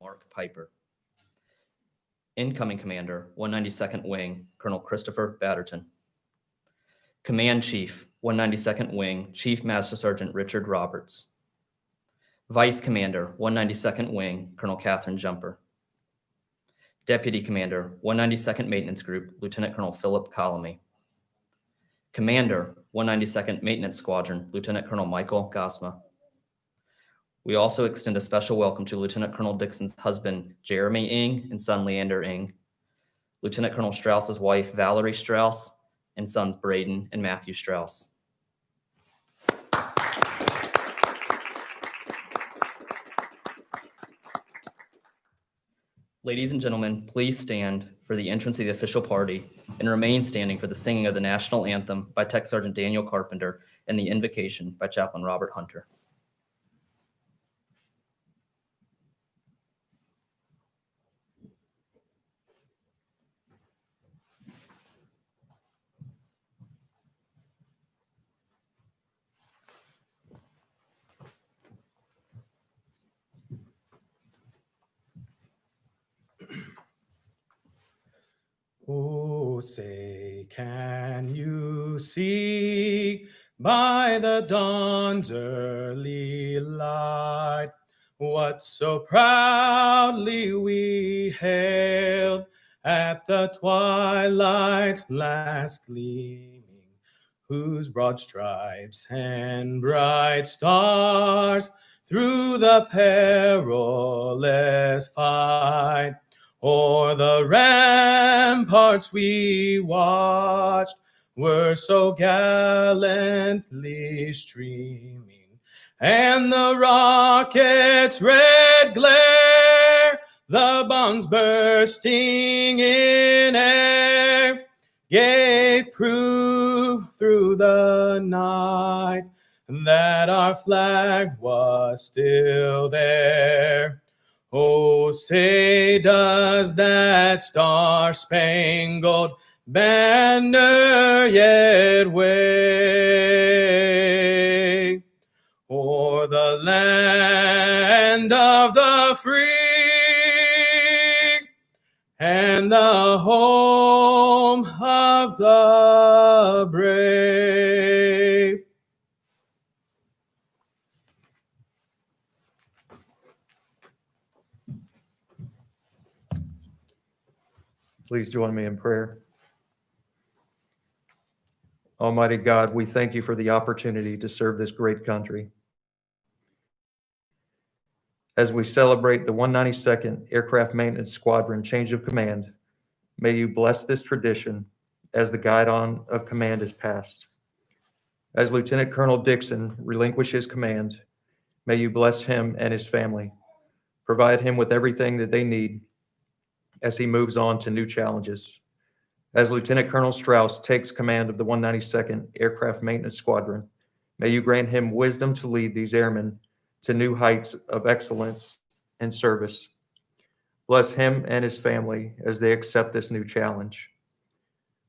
Mark Piper. Incoming Commander, 192nd Wing, Colonel Christopher Batterton. Command Chief, 192nd Wing, Chief Master Sergeant Richard Roberts. Vice Commander, 192nd Wing, Colonel Catherine Jumper. Deputy Commander, 192nd Maintenance Group, Lieutenant Colonel Philip Colamy. Commander, 192nd Maintenance Squadron, Lieutenant Colonel Michael Gosma. We also extend a special welcome to Lieutenant Colonel Dixon's husband, Jeremy Ing, and son, Leander Ing, Lieutenant Colonel Strauss's wife, Valerie Strauss, and sons, Braden and Matthew Strauss. Ladies and gentlemen, please stand for the entrance of the official party and remain standing for the singing of the national anthem by Tech Sergeant Daniel Carpenter and the invocation by Chaplain Robert Hunter. Oh, say, can you see by the dawn's early light what so proudly we hailed at the twilight's last gleaming, whose broad stripes and bright stars through the perilous fight o'er the ramparts we watched were so gallantly streaming, and the rocket's red glare, the bombs bursting in air, gave proof through the night that our flag was still there. Oh, say, does that star-spangled banner yet wave o'er the land of the free and the home of the brave? Please join me in prayer. Almighty God, we thank you for the opportunity to serve this great country. As we celebrate the 192nd Aircraft Maintenance Squadron change of command, may you bless this tradition as the guidon of command is passed. As Lieutenant Colonel Dixon relinquishes command, may you bless him and his family, provide him with everything that they need as he moves on to new challenges. As Lieutenant Colonel Strauss takes command of the 192nd Aircraft Maintenance Squadron, may you grant him wisdom to lead these airmen to new heights of excellence and service. Bless him and his family as they accept this new challenge.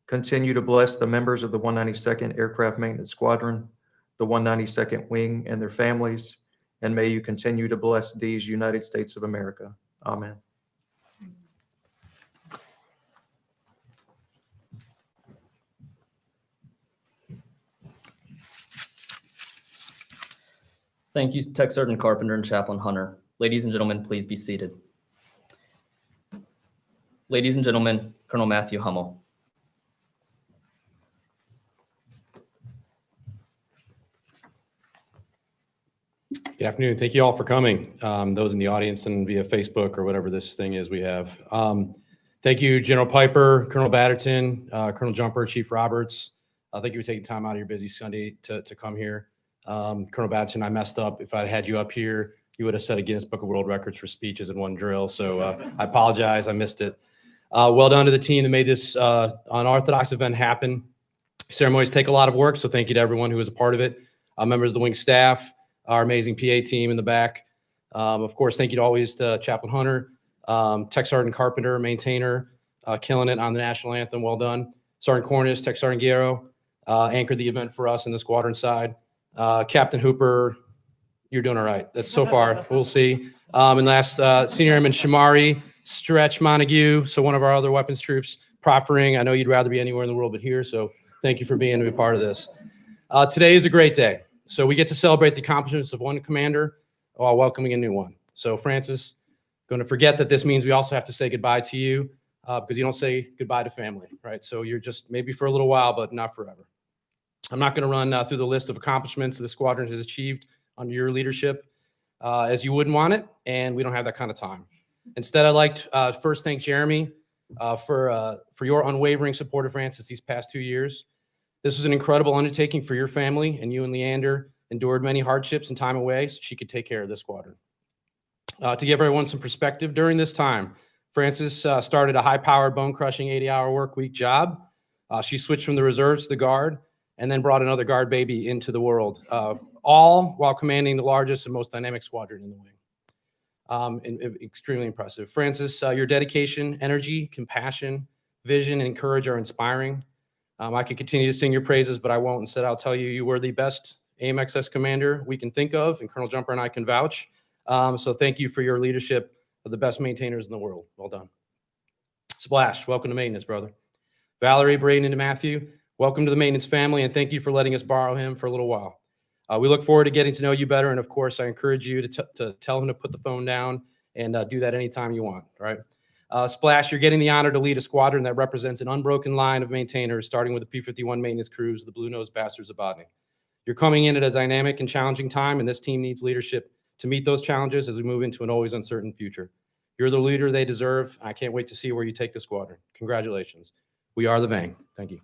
Continue to bless the members of the 192nd Aircraft Maintenance Squadron, the 192nd Wing and their families, and may you continue to bless these United States of America. Amen. Thank you, Tech Sergeant Carpenter and Chaplain Hunter. Ladies and gentlemen, please be seated. Ladies and gentlemen, Colonel Matthew Hummel. Good afternoon. Thank you all for coming. Those in the audience and via Facebook or whatever this thing is we have. Thank you, General Piper, Colonel Batterton, Colonel Jumper, Chief Roberts. Thank you for taking time out of your busy Sunday to come here. Colonel Batterton, I messed up. If I had you up here, you would have set a Guinness Book of World Records for speeches in one drill. So I apologize. I missed it. Well done to the team that made this unorthodox event happen. Ceremonies take a lot of work, so thank you to everyone who was a part of it. Members of the wing staff, our amazing PA team in the back. Of course, thank you always to Chaplain Hunter, Tech Sergeant Carpenter, maintainer, killing it on the national anthem. Well done. Sergeant Cornish, Tech Sergeant Guerrero, anchored the event for us in the squadron side. Captain Hooper, you're doing all right. That's so far. We'll see. And last, Senior Airman Shamari Stretch Montague. So one of our other weapons troops proffering. I know you'd rather be anywhere in the world but here. So thank you for being a part of this. Today is a great day. So we get to celebrate the accomplishments of one commander while welcoming a new one. So Francis, going to forget that this means we also have to say goodbye to you because you don't say goodbye to family, right? So you're just maybe for a little while, but not forever. I'm not going to run through the list of accomplishments the squadron has achieved under your leadership as you wouldn't want it, and we don't have that kind of time. Instead, I'd like to first thank Jeremy for your unwavering support of Francis these past 2 years. This was an incredible undertaking for your family, and you and Leander endured many hardships and time away so she could take care of this squadron. To give everyone some perspective, during this time, Francis started a high-powered, bone-crushing 80-hour work week job. She switched from the reserves to the Guard, and then brought another Guard baby into the world, all while commanding the largest and most dynamic squadron in the wing. And extremely impressive. Francis, your dedication, energy, compassion, vision, and courage are inspiring. I could continue to sing your praises, but I won't. Instead, I'll tell you, you were the best AMXS commander we can think of, and Colonel Jumper and I can vouch. So thank you for your leadership of the best maintainers in the world. Well done. Splash, welcome to maintenance, brother. Valerie, Braden, and Matthew, welcome to the maintenance family, and thank you for letting us borrow him for a little while. We look forward to getting to know you better, and of course, I encourage you to tell him to put the phone down and do that anytime you want, all right? Splash, you're getting the honor to lead a squadron that represents an unbroken line of maintainers, starting with the P-51 maintenance crews, the Blue-Nosed Bastards of Bodney. You're coming in at a dynamic and challenging time, and this team needs leadership to meet those challenges as we move into an always uncertain future. You're the leader they deserve. I can't wait to see where you take the squadron. Congratulations. We are the Vang. Thank you.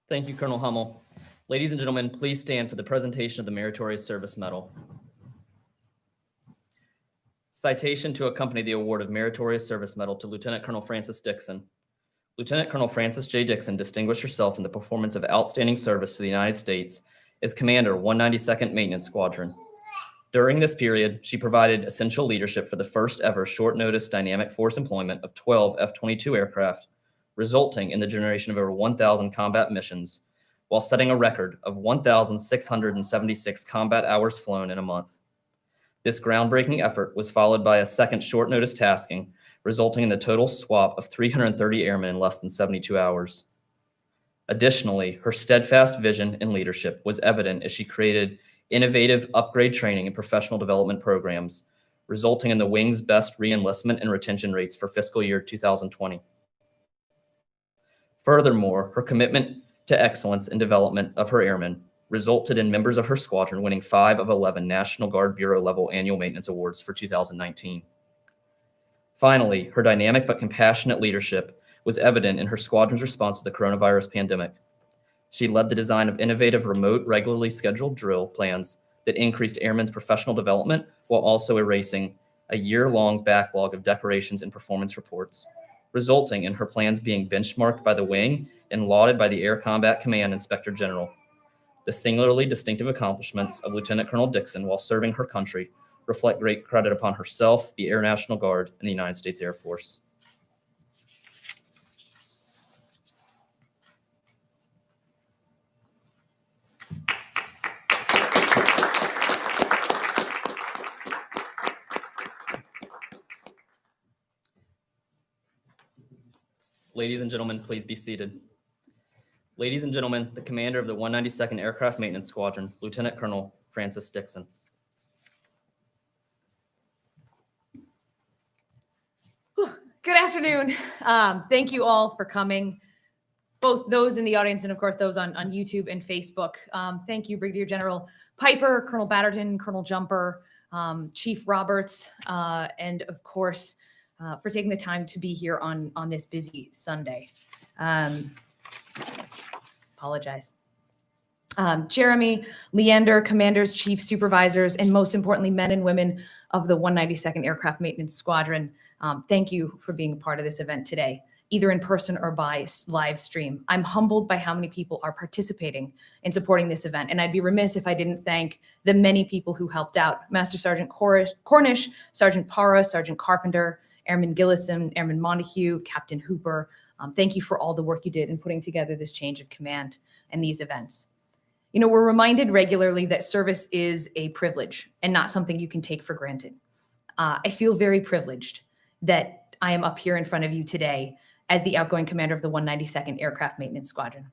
Thank you, Colonel Hummel. Ladies and gentlemen, please stand for the presentation of the Meritorious Service Medal. Citation to accompany the award of Meritorious Service Medal to Lieutenant Colonel Francis Dixon. Lieutenant Colonel Francis J. Dixon distinguished herself in the performance of outstanding service to the United States as Commander 192nd Maintenance Squadron. During this period, she provided essential leadership for the first ever short-notice dynamic force employment of 12 F-22 aircraft, resulting in the generation of over 1,000 combat missions, while setting a record of 1,676 combat hours flown in a month. This groundbreaking effort was followed by a second short-notice tasking, resulting in the total swap of 330 airmen in less than 72 hours. Additionally, her steadfast vision and leadership was evident as she created innovative upgrade training and professional development programs, resulting in the Wing's best re-enlistment and retention rates for fiscal year 2020. Furthermore, her commitment to excellence in development of her airmen resulted in members of her squadron winning 5 of 11 National Guard Bureau level annual maintenance awards for 2019. Finally, her dynamic but compassionate leadership was evident in her squadron's response to the coronavirus pandemic. She led the design of innovative remote, regularly scheduled drill plans that increased airmen's professional development while also erasing a year-long backlog of decorations and performance reports, resulting in her plans being benchmarked by the Wing and lauded by the Air Combat Command Inspector General. The singularly distinctive accomplishments of Lieutenant Colonel Dixon while serving her country reflect great credit upon herself, the Air National Guard, and the United States Air Force. Ladies and gentlemen, please be seated. Ladies and gentlemen, the commander of the 192nd Aircraft Maintenance Squadron, Lieutenant Colonel Francis Dixon. Good afternoon. Thank you all for coming, both those in the audience and, of course, those on YouTube and Facebook. Thank you, Brigadier General Piper, Colonel Batterton, Colonel Jumper, Chief Roberts, and, of course, for taking the time to be here on this busy Sunday. Apologize. Jeremy, Leander, commanders, chiefs, supervisors, and most importantly, men and women of the 192nd Aircraft Maintenance Squadron, thank you for being a part of this event today, either in person or by live stream. I'm humbled by how many people are participating in supporting this event, and I'd be remiss if I didn't thank the many people who helped out. Master Sergeant Cornish, Sergeant Parra, Sergeant Carpenter, Airman Gillison, Airman Montague, Captain Hooper, Thank you for all the work you did in putting together this change of command and these events. You know, we're reminded regularly that service is a privilege and not something you can take for granted. I feel very privileged that I am up here in front of you today as the outgoing commander of the 192nd Aircraft Maintenance Squadron,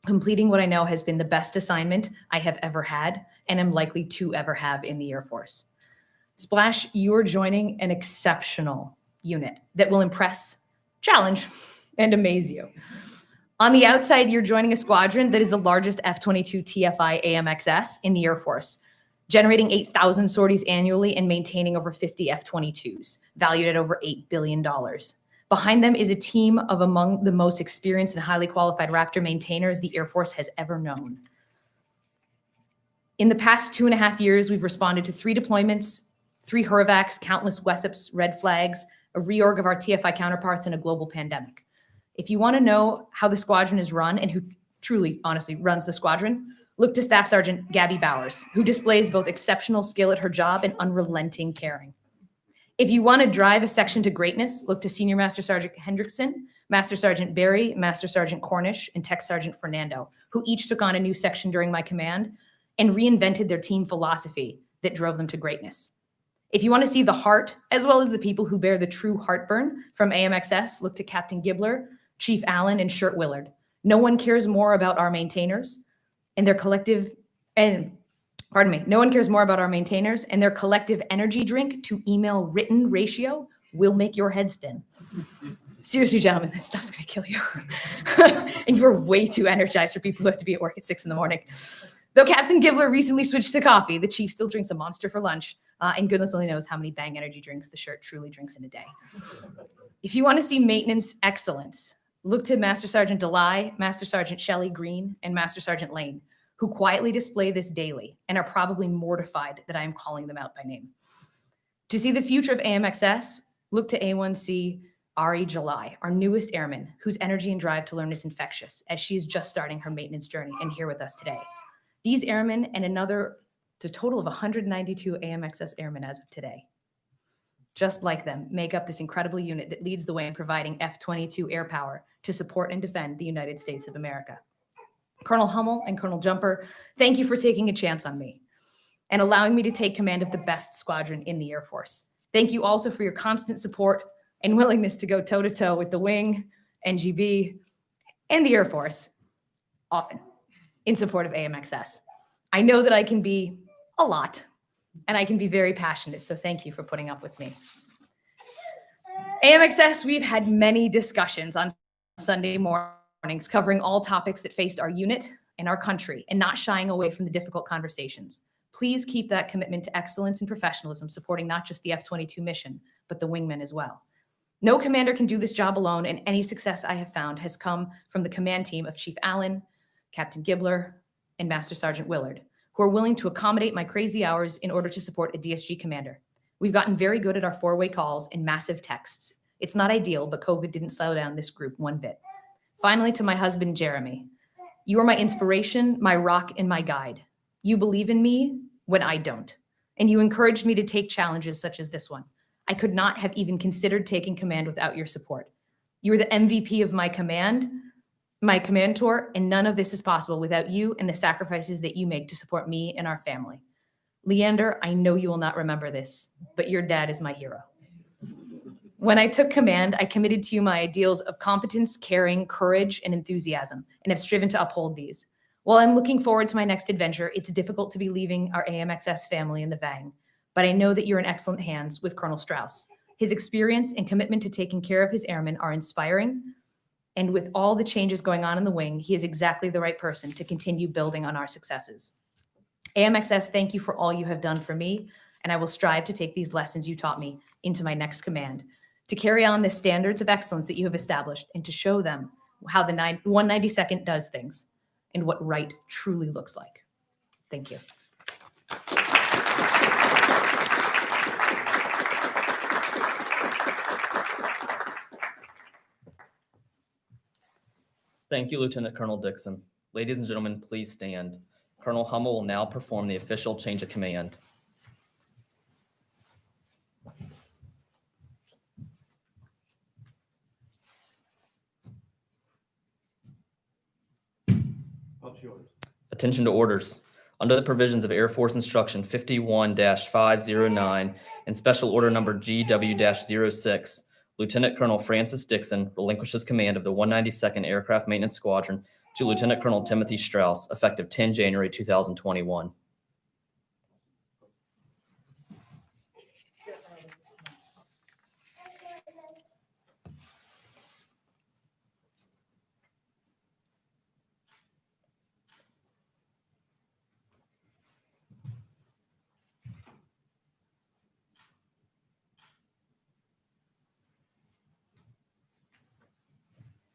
completing what I know has been the best assignment I have ever had and am likely to ever have in the Air Force. Splash, you're joining an exceptional unit that will impress, challenge, and amaze you. On the outside, you're joining a squadron that is the largest F-22 TFI AMXS in the Air Force, generating 8,000 sorties annually and maintaining over 50 F-22s, valued at over $8 billion. Behind them is a team of among the most experienced and highly qualified Raptor maintainers the Air Force has ever known. In the past 2.5 years, we've responded to 3 deployments, 3 Hurvacs, countless WESIPs, red flags, a reorg of our TFI counterparts, and a global pandemic. If you want to know how the squadron is run and who truly, honestly, runs the squadron, look to Staff Sergeant Gabby Bowers, who displays both exceptional skill at her job and unrelenting caring. If you want to drive a section to greatness, look to Senior Master Sergeant Hendrickson, Master Sergeant Barry, Master Sergeant Cornish, and Tech Sergeant Fernando, who each took on a new section during my command and reinvented their team philosophy that drove them to greatness. If you want to see the heart, as well as the people who bear the true heartburn from AMXS, look to Captain Gibbler, Chief Allen, and Shirt Willard. No one cares more about our maintainers and their collective, no one cares more about our maintainers and their collective energy drink to email written ratio will make your head spin. Seriously, gentlemen, this stuff's gonna kill you. And you are way too energized for people who have to be at work at 6 a.m. Though Captain Gibbler recently switched to coffee, the chief still drinks a Monster for lunch, and goodness only knows how many Bang energy drinks the Shirt truly drinks in a day. If you want to see maintenance excellence, look to Master Sergeant Delay, Master Sergeant Shelley Green, and Master Sergeant Lane, who quietly display this daily and are probably mortified that I am calling them out by name. To see the future of AMXS, look to A1C Ari July, our newest airman, whose energy and drive to learn is infectious, as she is just starting her maintenance journey and here with us today. These airmen and a total of 192 AMXS airmen as of today, just like them, make up this incredible unit that leads the way in providing F-22 air power to support and defend the United States of America. Colonel Hummel and Colonel Jumper, thank you for taking a chance on me and allowing me to take command of the best squadron in the Air Force. Thank you also for your constant support and willingness to go toe-to-toe with the wing, NGB, and the Air Force, often in support of AMXS. I know that I can be a lot, and I can be very passionate, so thank you for putting up with me. AMXS, we've had many discussions on Sunday mornings covering all topics that faced our unit and our country and not shying away from the difficult conversations. Please keep that commitment to excellence and professionalism, supporting not just the F-22 mission, but the wingmen as well. No commander can do this job alone, and any success I have found has come from the command team of Chief Allen, Captain Gibbler, and Master Sergeant Willard, who are willing to accommodate my crazy hours in order to support a DSG commander. We've gotten very good at our 4-way calls and massive texts. It's not ideal, but COVID didn't slow down this group one bit. Finally, to my husband, Jeremy, you are my inspiration, my rock, and my guide. You believe in me when I don't, and you encouraged me to take challenges such as this one. I could not have even considered taking command without your support. You are the MVP of my command tour, and none of this is possible without you and the sacrifices that you make to support me and our family. Leander, I know you will not remember this, but your dad is my hero. When I took command, I committed to you my ideals of competence, caring, courage, and enthusiasm, and have striven to uphold these. While I'm looking forward to my next adventure, it's difficult to be leaving our AMXS family in the Vang, but I know that you're in excellent hands with Colonel Strauss. His experience and commitment to taking care of his airmen are inspiring, and with all the changes going on in the wing, he is exactly the right person to continue building on our successes. AMXS, thank you for all you have done for me, and I will strive to take these lessons you taught me into my next command, to carry on the standards of excellence that you have established, and to show them how the 192nd does things and what right truly looks like. Thank you. Thank you, Lieutenant Colonel Dixon. Ladies and gentlemen, please stand. Colonel Hummel will now perform the official change of command. Attention to orders. Under the provisions of Air Force Instruction 51-509 and Special Order Number GW-06, Lieutenant Colonel Francis Dixon relinquishes command of the 192nd Aircraft Maintenance Squadron to Lieutenant Colonel Timothy Strauss, effective 10 January 2021.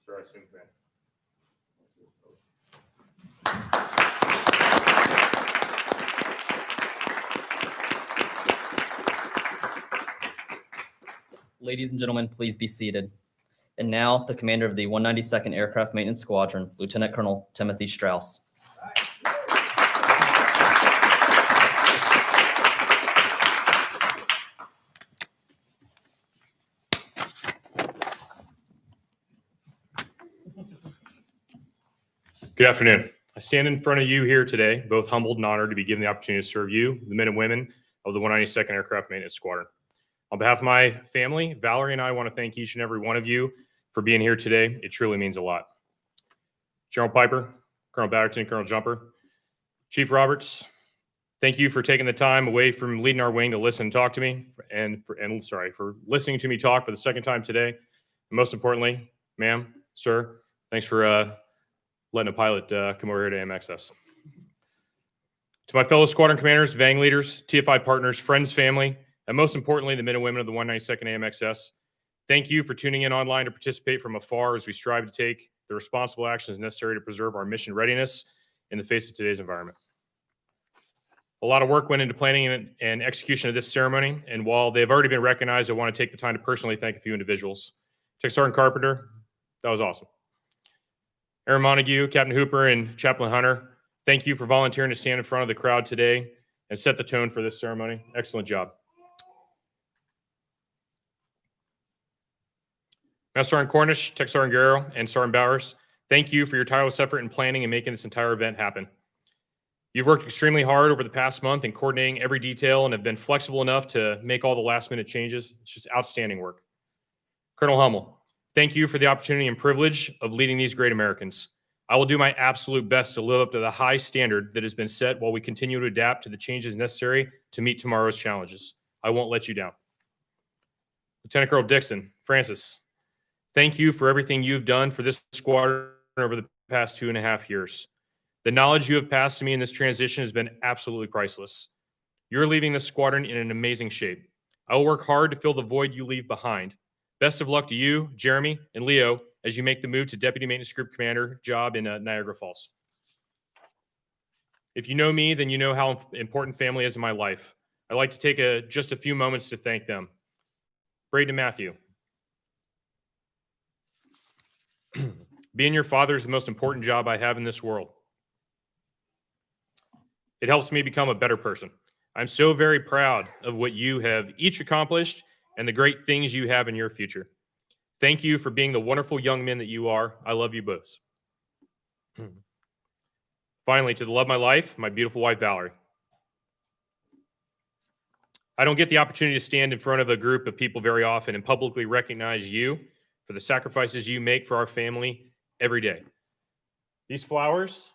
Sir, I assume command. Ladies and gentlemen, please be seated. And now, the commander of the 192nd Aircraft Maintenance Squadron, Lieutenant Colonel Timothy Strauss. Good afternoon. I stand in front of you here today, both humbled and honored to be given the opportunity to serve you, the men and women of the 192nd Aircraft Maintenance Squadron. On behalf of my family, Valerie and I want to thank each and every one of you for being here today. It truly means a lot. General Piper, Colonel Batterton, Colonel Jumper, Chief Roberts, thank you for taking the time away from leading our wing to listen and talk to me, and for listening to me talk for the second time today. And most importantly, ma'am, sir, thanks for letting a pilot come over here to AMXS. To my fellow squadron commanders, VANG leaders, TFI partners, friends, family, and most importantly, the men and women of the 192nd AMXS, thank you for tuning in online to participate from afar as we strive to take the responsible actions necessary to preserve our mission readiness in the face of today's environment. A lot of work went into planning and execution of this ceremony, and while they've already been recognized, I want to take the time to personally thank a few individuals. Tech Sergeant Carpenter, that was awesome. Aaron Montague, Captain Hooper, and Chaplain Hunter, thank you for volunteering to stand in front of the crowd today and set the tone for this ceremony. Excellent job. Master Sergeant Cornish, Tech Sergeant Guerrero, and Sergeant Bowers, thank you for your tireless effort in planning and making this entire event happen. You've worked extremely hard over the past month in coordinating every detail and have been flexible enough to make all the last-minute changes. It's just outstanding work. Colonel Hummel, thank you for the opportunity and privilege of leading these great Americans. I will do my absolute best to live up to the high standard that has been set while we continue to adapt to the changes necessary to meet tomorrow's challenges. I won't let you down. Lieutenant Colonel Dixon, Francis, thank you for everything you've done for this squadron over the past 2.5 years. The knowledge you have passed to me in this transition has been absolutely priceless. You're leaving this squadron in an amazing shape. I will work hard to fill the void you leave behind. Best of luck to you, Jeremy, and Leo as you make the move to Deputy Maintenance Group Commander job in Niagara Falls. If you know me, then you know how important family is in my life. I'd like to take just a few moments to thank them. Braden and Matthew. Being your father is the most important job I have in this world. It helps me become a better person. I'm so very proud of what you have each accomplished and the great things you have in your future. Thank you for being the wonderful young men that you are. I love you both. Finally, to the love of my life, my beautiful wife, Valerie. I don't get the opportunity to stand in front of a group of people very often and publicly recognize you for the sacrifices you make for our family every day. These flowers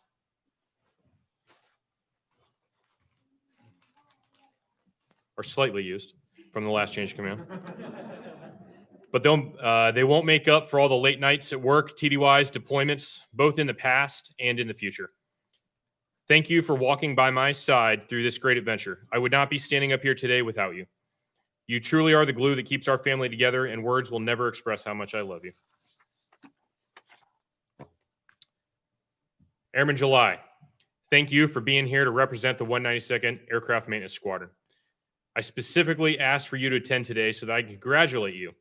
are slightly used from the last change of command. But they won't make up for all the late nights at work, TDYs, deployments, both in the past and in the future. Thank you for walking by my side through this great adventure. I would not be standing up here today without you. You truly are the glue that keeps our family together, and words will never express how much I love you. Airman July, thank you for being here to represent the 192nd Aircraft Maintenance Squadron. I specifically asked for you to attend today so that I can congratulate you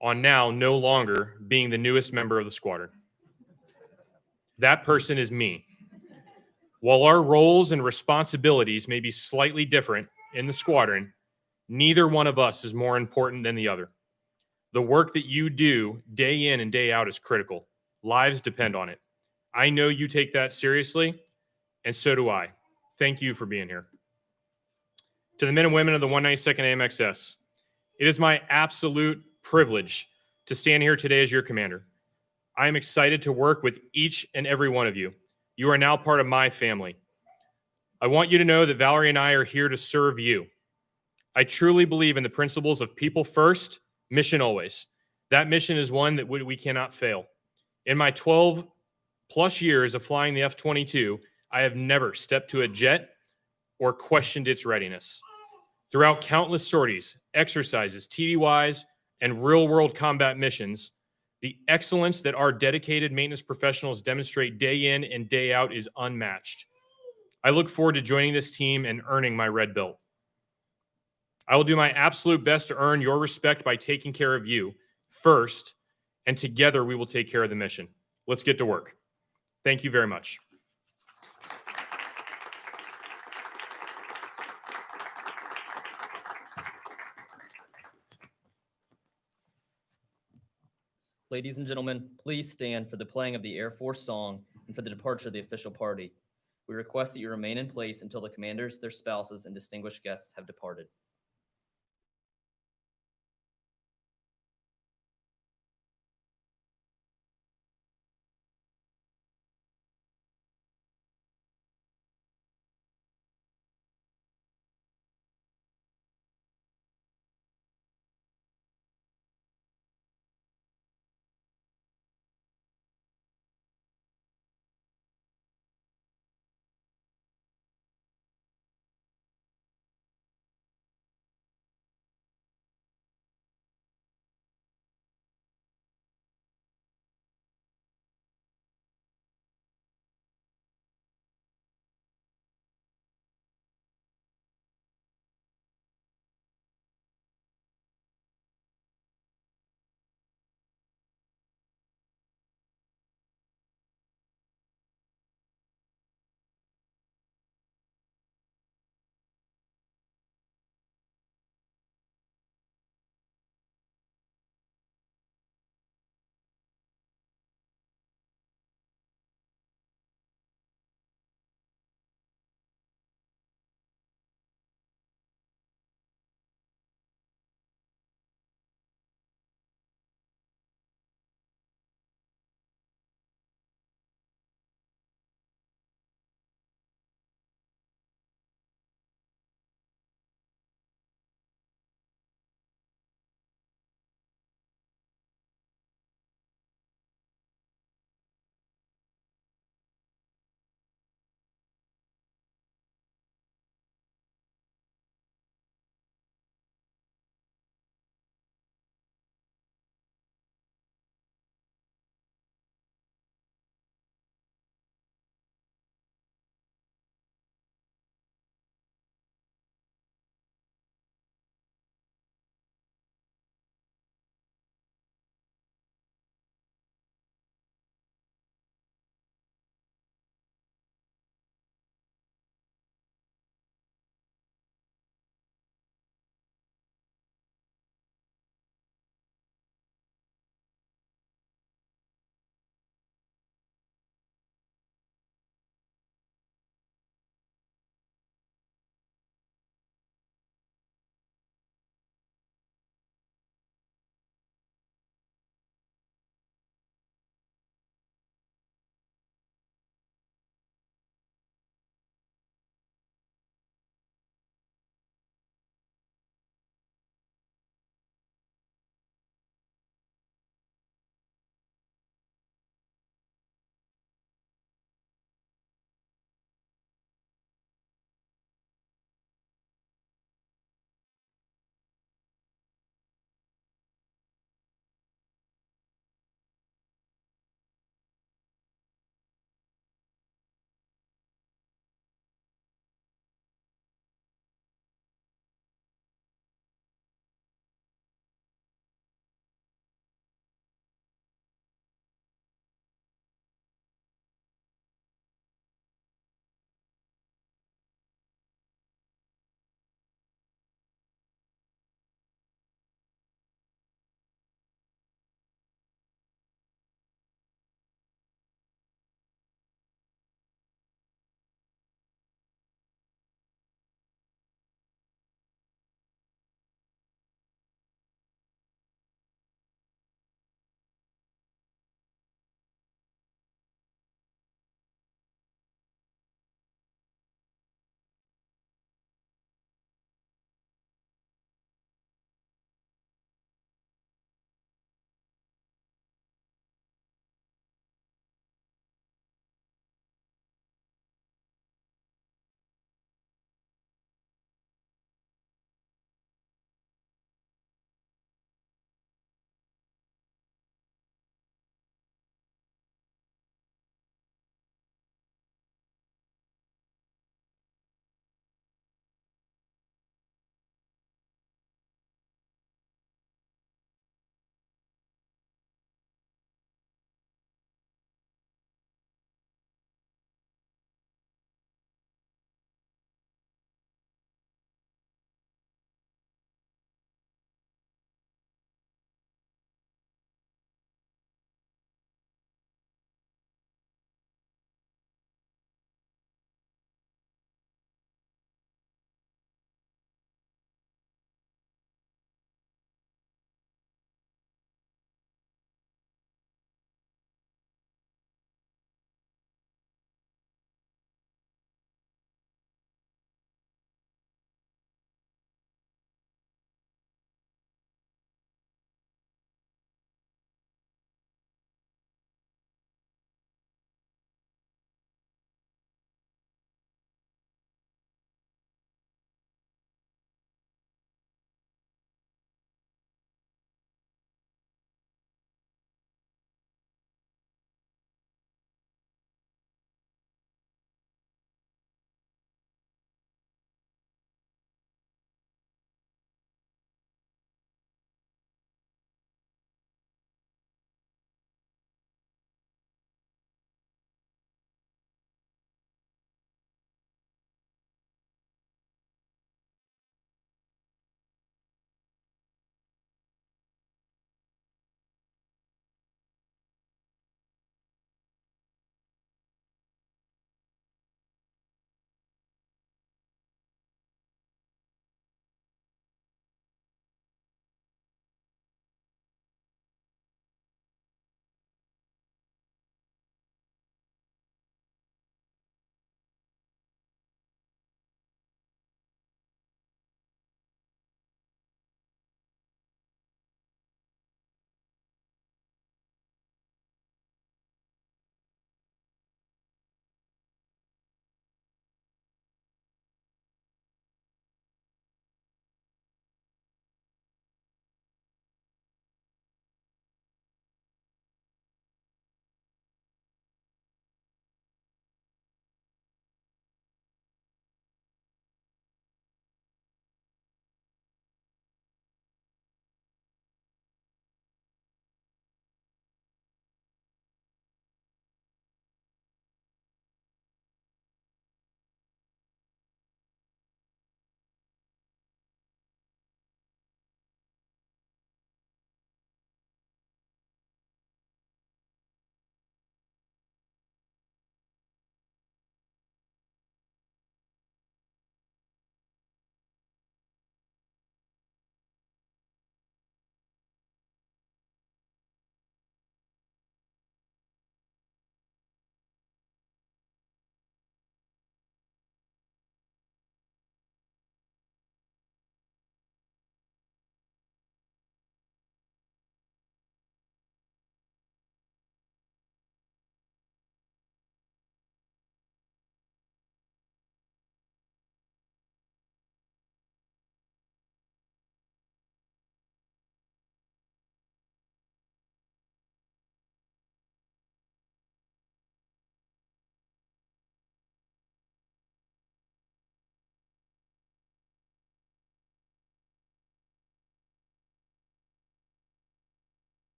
on now no longer being the newest member of the squadron. That person is me. While our roles and responsibilities may be slightly different in the squadron, neither one of us is more important than the other. The work that you do day in and day out is critical. Lives depend on it. I know you take that seriously, and so do I. Thank you for being here. To the men and women of the 192nd AMXS, it is my absolute privilege to stand here today as your commander. I am excited to work with each and every one of you. You are now part of my family. I want you to know that Valerie and I are here to serve you. I truly believe in the principles of people first, mission always. That mission is one that we cannot fail. In my 12 plus years of flying the F-22, I have never stepped to a jet or questioned its readiness. Throughout countless sorties, exercises, TDYs, and real-world combat missions, the excellence that our dedicated maintenance professionals demonstrate day in and day out is unmatched. I look forward to joining this team and earning my red belt. I will do my absolute best to earn your respect by taking care of you first, and together we will take care of the mission. Let's get to work. Thank you very much. Ladies and gentlemen, please stand for the playing of the Air Force song and for the departure of the official party. We request that you remain in place until the commanders, their spouses, and distinguished guests have departed.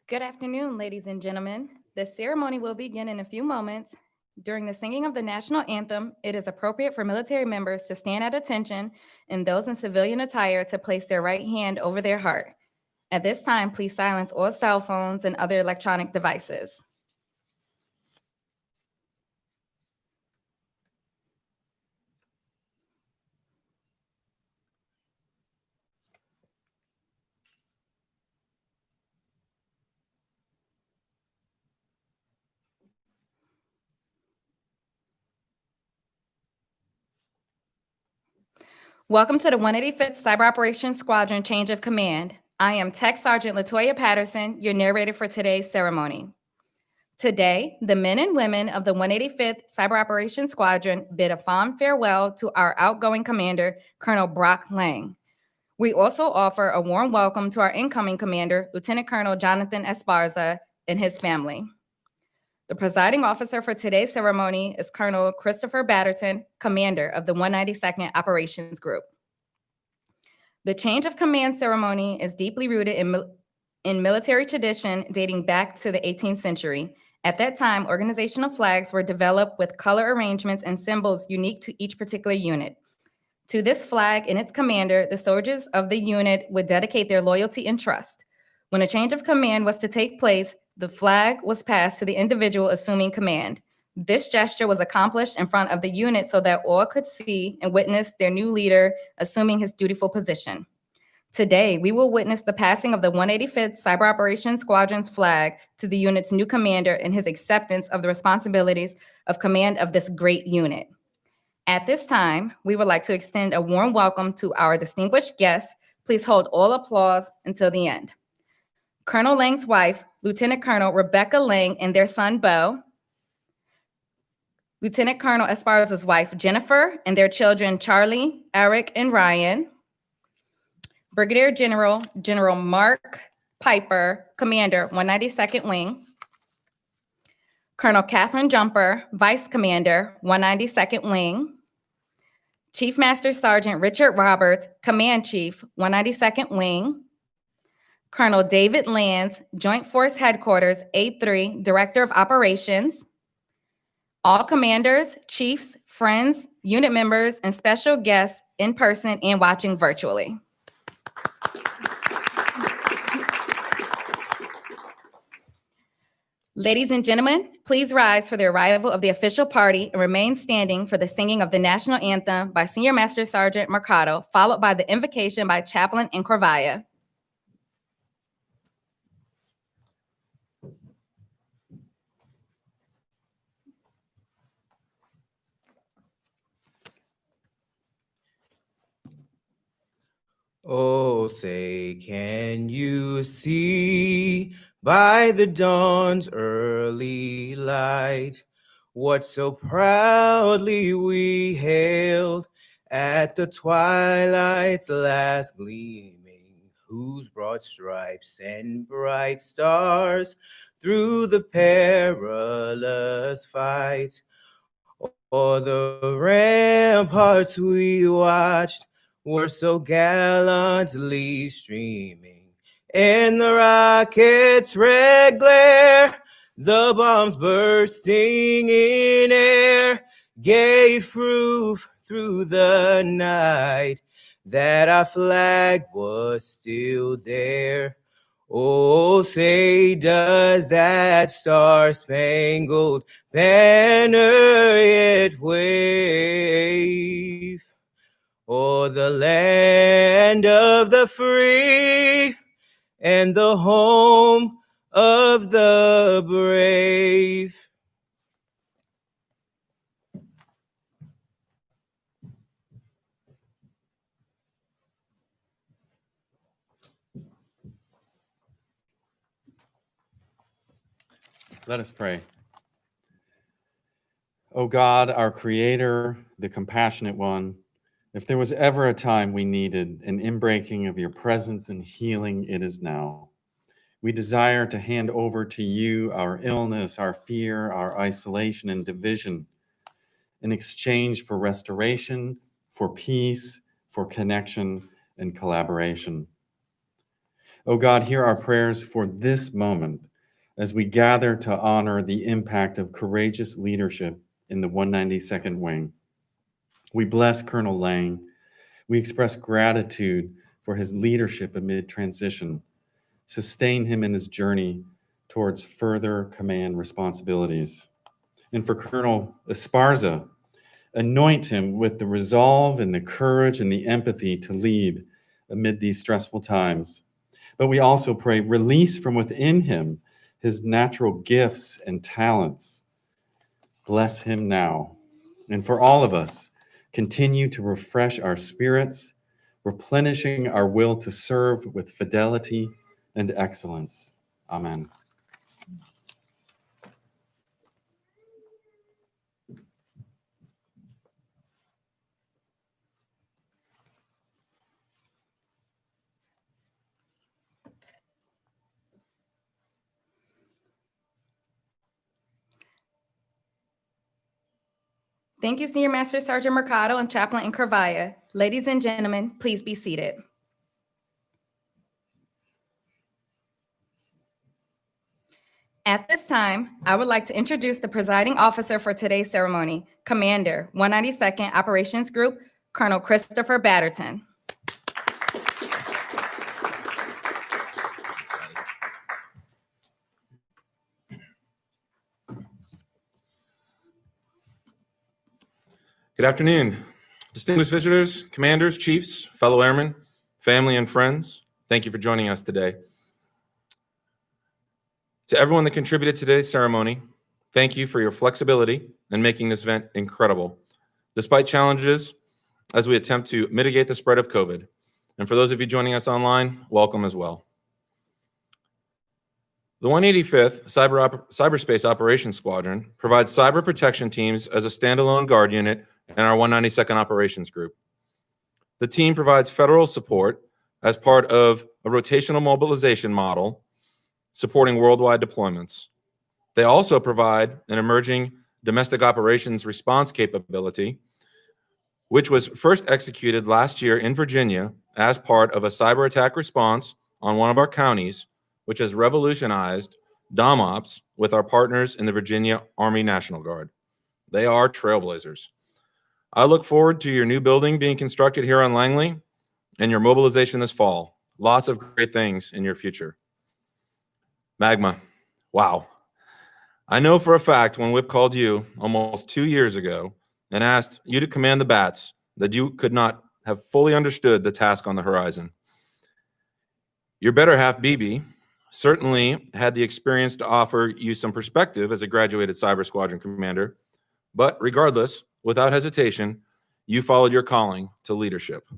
Good afternoon, ladies and gentlemen. The ceremony will begin in a few moments. During the singing of the national anthem, it is appropriate for military members to stand at attention and those in civilian attire to place their right hand over their heart. At this time, please silence all cell phones and other electronic devices. Welcome to the 185th Cyber Operations Squadron Change of Command. I am Tech Sergeant Latoya Patterson, your narrator for today's ceremony. Today, the men and women of the 185th Cyber Operations Squadron bid a fond farewell to our outgoing commander, Colonel Brock Lang. We also offer a warm welcome to our incoming commander, Lieutenant Colonel Jonathan Esparza, and his family. The presiding officer for today's ceremony is Colonel Christopher Batterton, commander of the 192nd Operations Group. The change of command ceremony is deeply rooted in military tradition dating back to the 18th century. At that time, organizational flags were developed with color arrangements and symbols unique to each particular unit. To this flag and its commander, the soldiers of the unit would dedicate their loyalty and trust. When a change of command was to take place, the flag was passed to the individual assuming command. This gesture was accomplished in front of the unit so that all could see and witness their new leader assuming his dutiful position. Today, we will witness the passing of the 185th Cyber Operations Squadron's flag to the unit's new commander and his acceptance of the responsibilities of command of this great unit. At this time, we would like to extend a warm welcome to our distinguished guests. Please hold all applause until the end. Colonel Lang's wife, Lieutenant Colonel Rebecca Lang, and their son, Bo. Lieutenant Colonel Esparza's wife, Jennifer, and their children, Charlie, Eric, and Ryan. Brigadier General Mark Piper, Commander, 192nd Wing. Colonel Catherine Jumper, Vice Commander, 192nd Wing. Chief Master Sergeant Richard Roberts, Command Chief, 192nd Wing. Colonel David Lands, Joint Force Headquarters, 8-3, Director of Operations. All commanders, chiefs, friends, unit members, and special guests in person and watching virtually. Ladies and gentlemen, please rise for the arrival of the official party and remain standing for the singing of the national anthem by Senior Master Sergeant Mercado, followed by the invocation by Chaplain and Corvaya. Oh, say, can you see by the dawn's early light what so proudly we hailed at the twilight's last gleaming, whose broad stripes and bright stars through the perilous fight o'er the ramparts we watched were so gallantly streaming in the rocket's red glare. The bombs bursting in air gave proof through the night that our flag was still there. Oh, say, does that star-spangled banner yet wave o'er the land of the free and the home of the brave? Let us pray. O God, our Creator, the compassionate one, if there was ever a time we needed an inbreaking of your presence and healing, it is now. We desire to hand over to you our illness, our fear, our isolation and division in exchange for restoration, for peace, for connection and collaboration. O God, hear our prayers for this moment as we gather to honor the impact of courageous leadership in the 192nd Wing. We bless Colonel Lang. We express gratitude for his leadership amid transition. Sustain him in his journey towards further command responsibilities. And for Colonel Esparza, anoint him with the resolve and the courage and the empathy to lead amid these stressful times. But we also pray release from within him his natural gifts and talents. Bless him now. And for all of us, continue to refresh our spirits, replenishing our will to serve with fidelity and excellence. Amen. Thank you, Senior Master Sergeant Mercado and Chaplain Incurvaya. Ladies and gentlemen, please be seated. At this time, I would like to introduce the presiding officer for today's ceremony, Commander, 192nd Operations Group, Colonel Christopher Batterton. Good afternoon, distinguished visitors, commanders, chiefs, fellow airmen, family, and friends. Thank you for joining us today. To everyone that contributed to today's ceremony, thank you for your flexibility in making this event incredible, despite challenges as we attempt to mitigate the spread of COVID. And for those of you joining us online, welcome as well. The 185th Cyberspace Operations Squadron provides cyber protection teams as a standalone guard unit in our 192nd Operations Group. The team provides federal support as part of a rotational mobilization model supporting worldwide deployments. They also provide an emerging domestic operations response capability, which was first executed last year in Virginia as part of a cyber attack response on one of our counties, which has revolutionized DomOps with our partners in the Virginia Army National Guard. They are trailblazers. I look forward to your new building being constructed here on Langley and your mobilization this fall. Lots of great things in your future. Magma, wow. I know for a fact when Whip called you almost 2 years ago and asked you to command the bats that you could not have fully understood the task on the horizon. Your better half, BB, certainly had the experience to offer you some perspective as a graduated Cyber Squadron commander, but regardless, without hesitation, you followed your calling to leadership.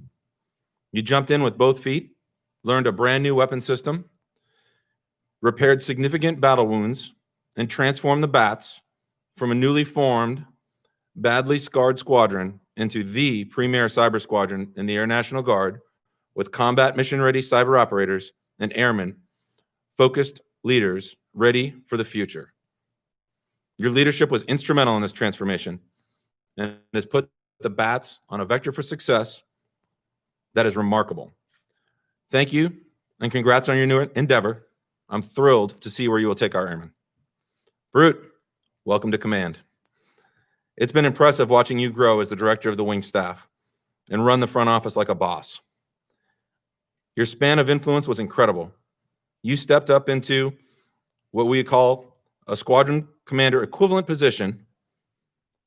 You jumped in with both feet, learned a brand new weapon system, repaired significant battle wounds, and transformed the bats from a newly formed, badly scarred squadron into the premier cyber squadron in the Air National Guard with combat mission-ready cyber operators and airmen, focused leaders ready for the future. Your leadership was instrumental in this transformation and has put the bats on a vector for success that is remarkable. Thank you, and congrats on your new endeavor. I'm thrilled to see where you will take our airmen. Brute, welcome to command. It's been impressive watching you grow as the director of the wing staff and run the front office like a boss. Your span of influence was incredible. You stepped up into what we call a squadron commander equivalent position,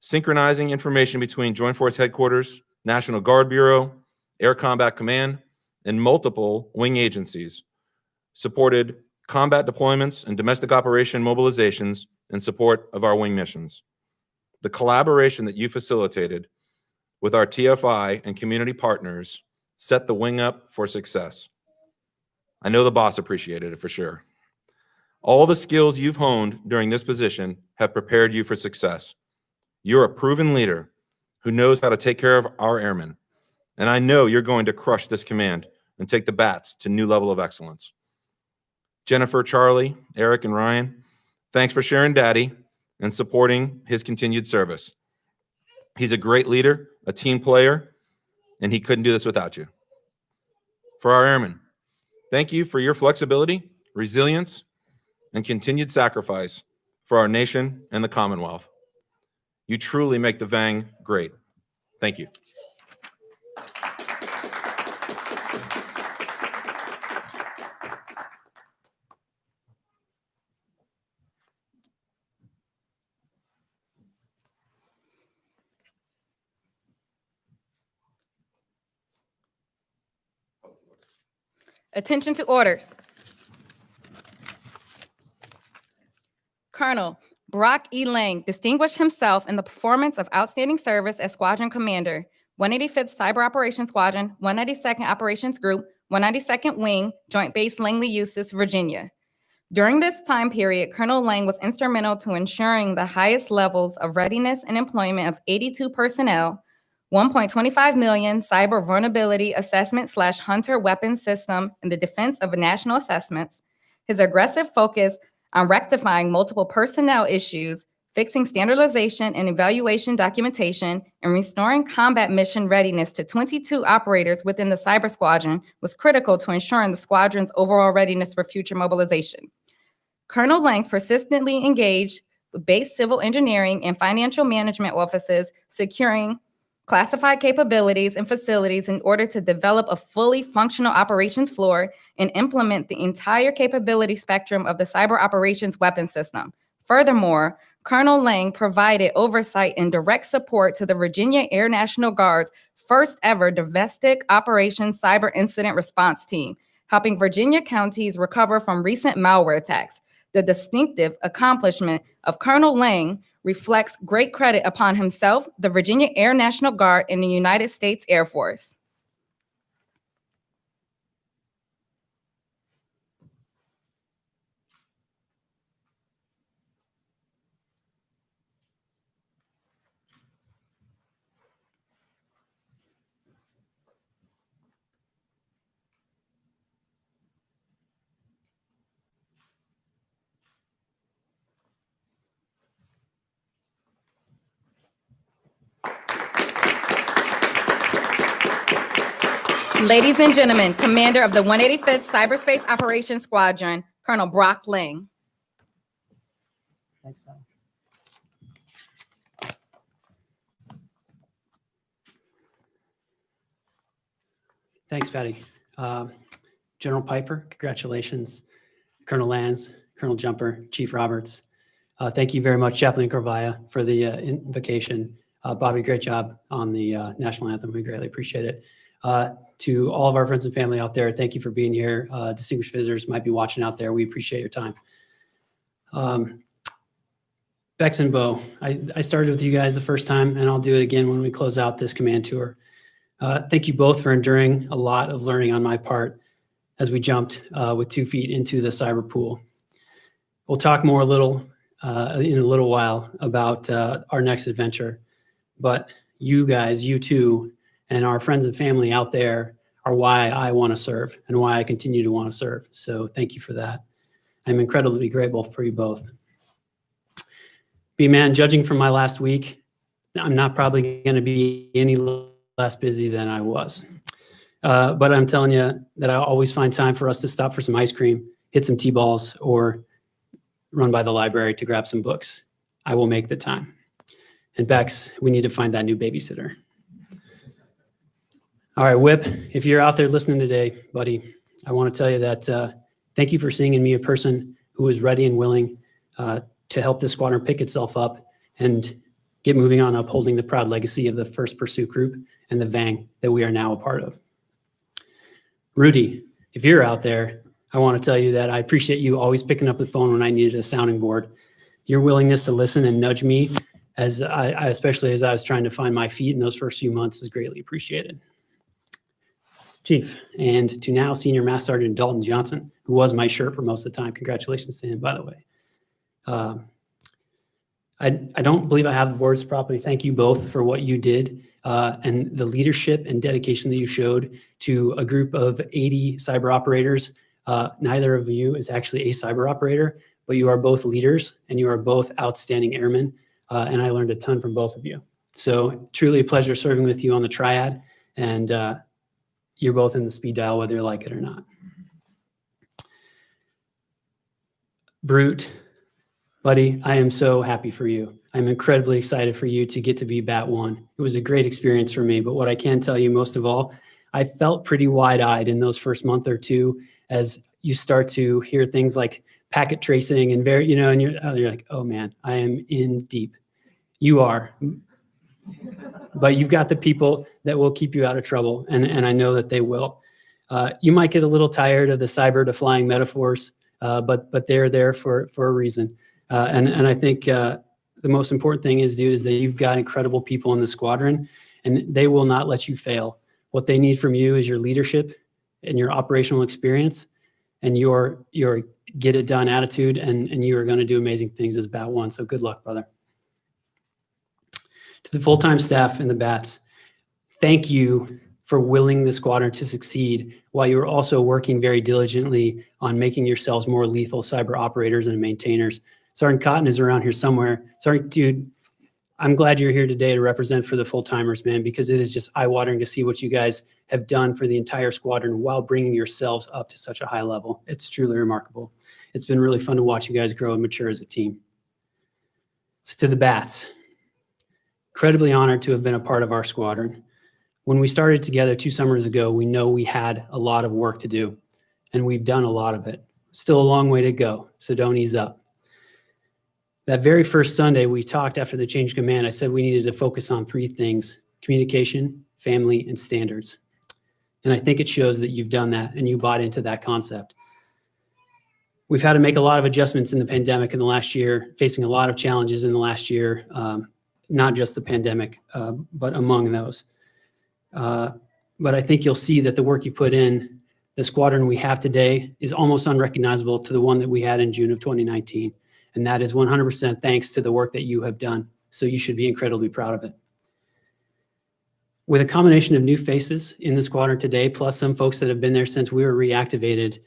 synchronizing information between Joint Force Headquarters, National Guard Bureau, Air Combat Command, and multiple wing agencies, supported combat deployments and domestic operation mobilizations in support of our wing missions. The collaboration that you facilitated with our TFI and community partners set the wing up for success. I know the boss appreciated it for sure. All the skills you've honed during this position have prepared you for success. You're a proven leader who knows how to take care of our airmen. And I know you're going to crush this command and take the bats to a new level of excellence. Jennifer, Charlie, Eric, and Ryan, thanks for sharing Daddy and supporting his continued service. He's a great leader, a team player, and he couldn't do this without you. For our airmen, Thank you for your flexibility, resilience, and continued sacrifice for our nation and the Commonwealth. You truly make the VANG great. Thank you. Attention to orders. Colonel Brock E. Lang distinguished himself in the performance of outstanding service as Squadron Commander, 185th Cyber Operations Squadron, 192nd Operations Group, 192nd Wing, Joint Base Langley, Eustis, Virginia. During this time period, Colonel Lang was instrumental to ensuring the highest levels of readiness and employment of 82 personnel, 1.25 million cyber vulnerability assessment / Hunter weapons system in the defense of national assessments, his aggressive focus on rectifying multiple personnel issues, fixing standardization and evaluation documentation, and restoring combat mission readiness to 22 operators within the cyber squadron was critical to ensuring the squadron's overall readiness for future mobilization. Colonel Langs persistently engaged with base civil engineering and financial management offices, securing classified capabilities and facilities in order to develop a fully functional operations floor and implement the entire capability spectrum of the cyber operations weapon system. Furthermore, Colonel Lang provided oversight and direct support to the Virginia Air National Guard's first ever domestic operations cyber incident response team, helping Virginia counties recover from recent malware attacks. The distinctive accomplishment of Colonel Lang reflects great credit upon himself, the Virginia Air National Guard, and the United States Air Force. Ladies and gentlemen, Commander of the 185th Cyberspace Operations Squadron, Colonel Brock Lang. Thanks, Patty. General Piper, congratulations. Colonel Lands, Colonel Jumper, Chief Roberts. Thank you very much, Chaplain Corvaya, for the invocation. Bobby, great job on the national anthem. We greatly appreciate it. To all of our friends and family out there, thank you for being here. Distinguished visitors might be watching out there. We appreciate your time. Bex and Bo, I started with you guys the first time, and I'll do it again when we close out this command tour. Thank you both for enduring a lot of learning on my part as we jumped with 2 feet into the cyber pool. We'll talk more in a little while about our next adventure, but you guys, you two, and our friends and family out there are why I want to serve and why I continue to want to serve. So thank you for that. I'm incredibly grateful for you both. B-Man, judging from my last week, I'm not probably going to be any less busy than I was. But I'm telling you that I always find time for us to stop for some ice cream, hit some T-balls, or run by the library to grab some books. I will make the time. And Bex, we need to find that new babysitter. All right, Whip, if you're out there listening today, buddy, I want to tell you that thank you for seeing in me a person who is ready and willing to help this squadron pick itself up and get moving on upholding the proud legacy of the 1st Pursuit Group and the VANG that we are now a part of. Rudy, if you're out there, I want to tell you that I appreciate you always picking up the phone when I needed a sounding board. Your willingness to listen and nudge me, especially as I was trying to find my feet in those first few months, is greatly appreciated. Chief, and to now Senior Master Sergeant Dalton Johnson, who was my shirt for most of the time. Congratulations to him, by the way. I don't believe I have the words properly. Thank you both for what you did and the leadership and dedication that you showed to a group of 80 cyber operators. Neither of you is actually a cyber operator, but you are both leaders and you are both outstanding airmen. And I learned a ton from both of you. So truly a pleasure serving with you on the triad. And you're both in the speed dial, whether you like it or not. Brute, buddy, I am so happy for you. I'm incredibly excited for you to get to be Bat 1. It was a great experience for me, but what I can tell you most of all, I felt pretty wide-eyed in those first month or two as you start to hear things like packet tracing and and you're like, oh man, I am in deep. You are, but you've got the people that will keep you out of trouble, and I know that they will. You might get a little tired of the cyber to flying metaphors, but they're there for a reason. And I think the most important thing is that you've got incredible people in the squadron, and they will not let you fail. What they need from you is your leadership and your operational experience and your get it done attitude, and you are going to do amazing things as Bat 1. So good luck, brother. To the full-time staff and the Bats, thank you for willing the squadron to succeed while you're also working very diligently on making yourselves more lethal cyber operators and maintainers. Sergeant Cotton is around here somewhere. Sergeant, dude, I'm glad you're here today to represent for the full-timers, man, because it is just eye-watering to see what you guys have done for the entire squadron while bringing yourselves up to such a high level. It's truly remarkable. It's been really fun to watch you guys grow and mature as a team. So to the Bats, incredibly honored to have been a part of our squadron. When we started together 2 summers ago, we know we had a lot of work to do, and we've done a lot of it. Still a long way to go, so don't ease up. That very first Sunday we talked after the change of command, I said we needed to focus on 3 things: communication, family, and standards. And I think it shows that you've done that and you bought into that concept. We've had to make a lot of adjustments in the pandemic in the last year, facing a lot of challenges in the last year, not just the pandemic, but among those. But I think you'll see that the work you put in, the squadron we have today is almost unrecognizable to the one that we had in June of 2019. And that is 100% thanks to the work that you have done. So you should be incredibly proud of it. With a combination of new faces in the squadron today, plus some folks that have been there since we were reactivated,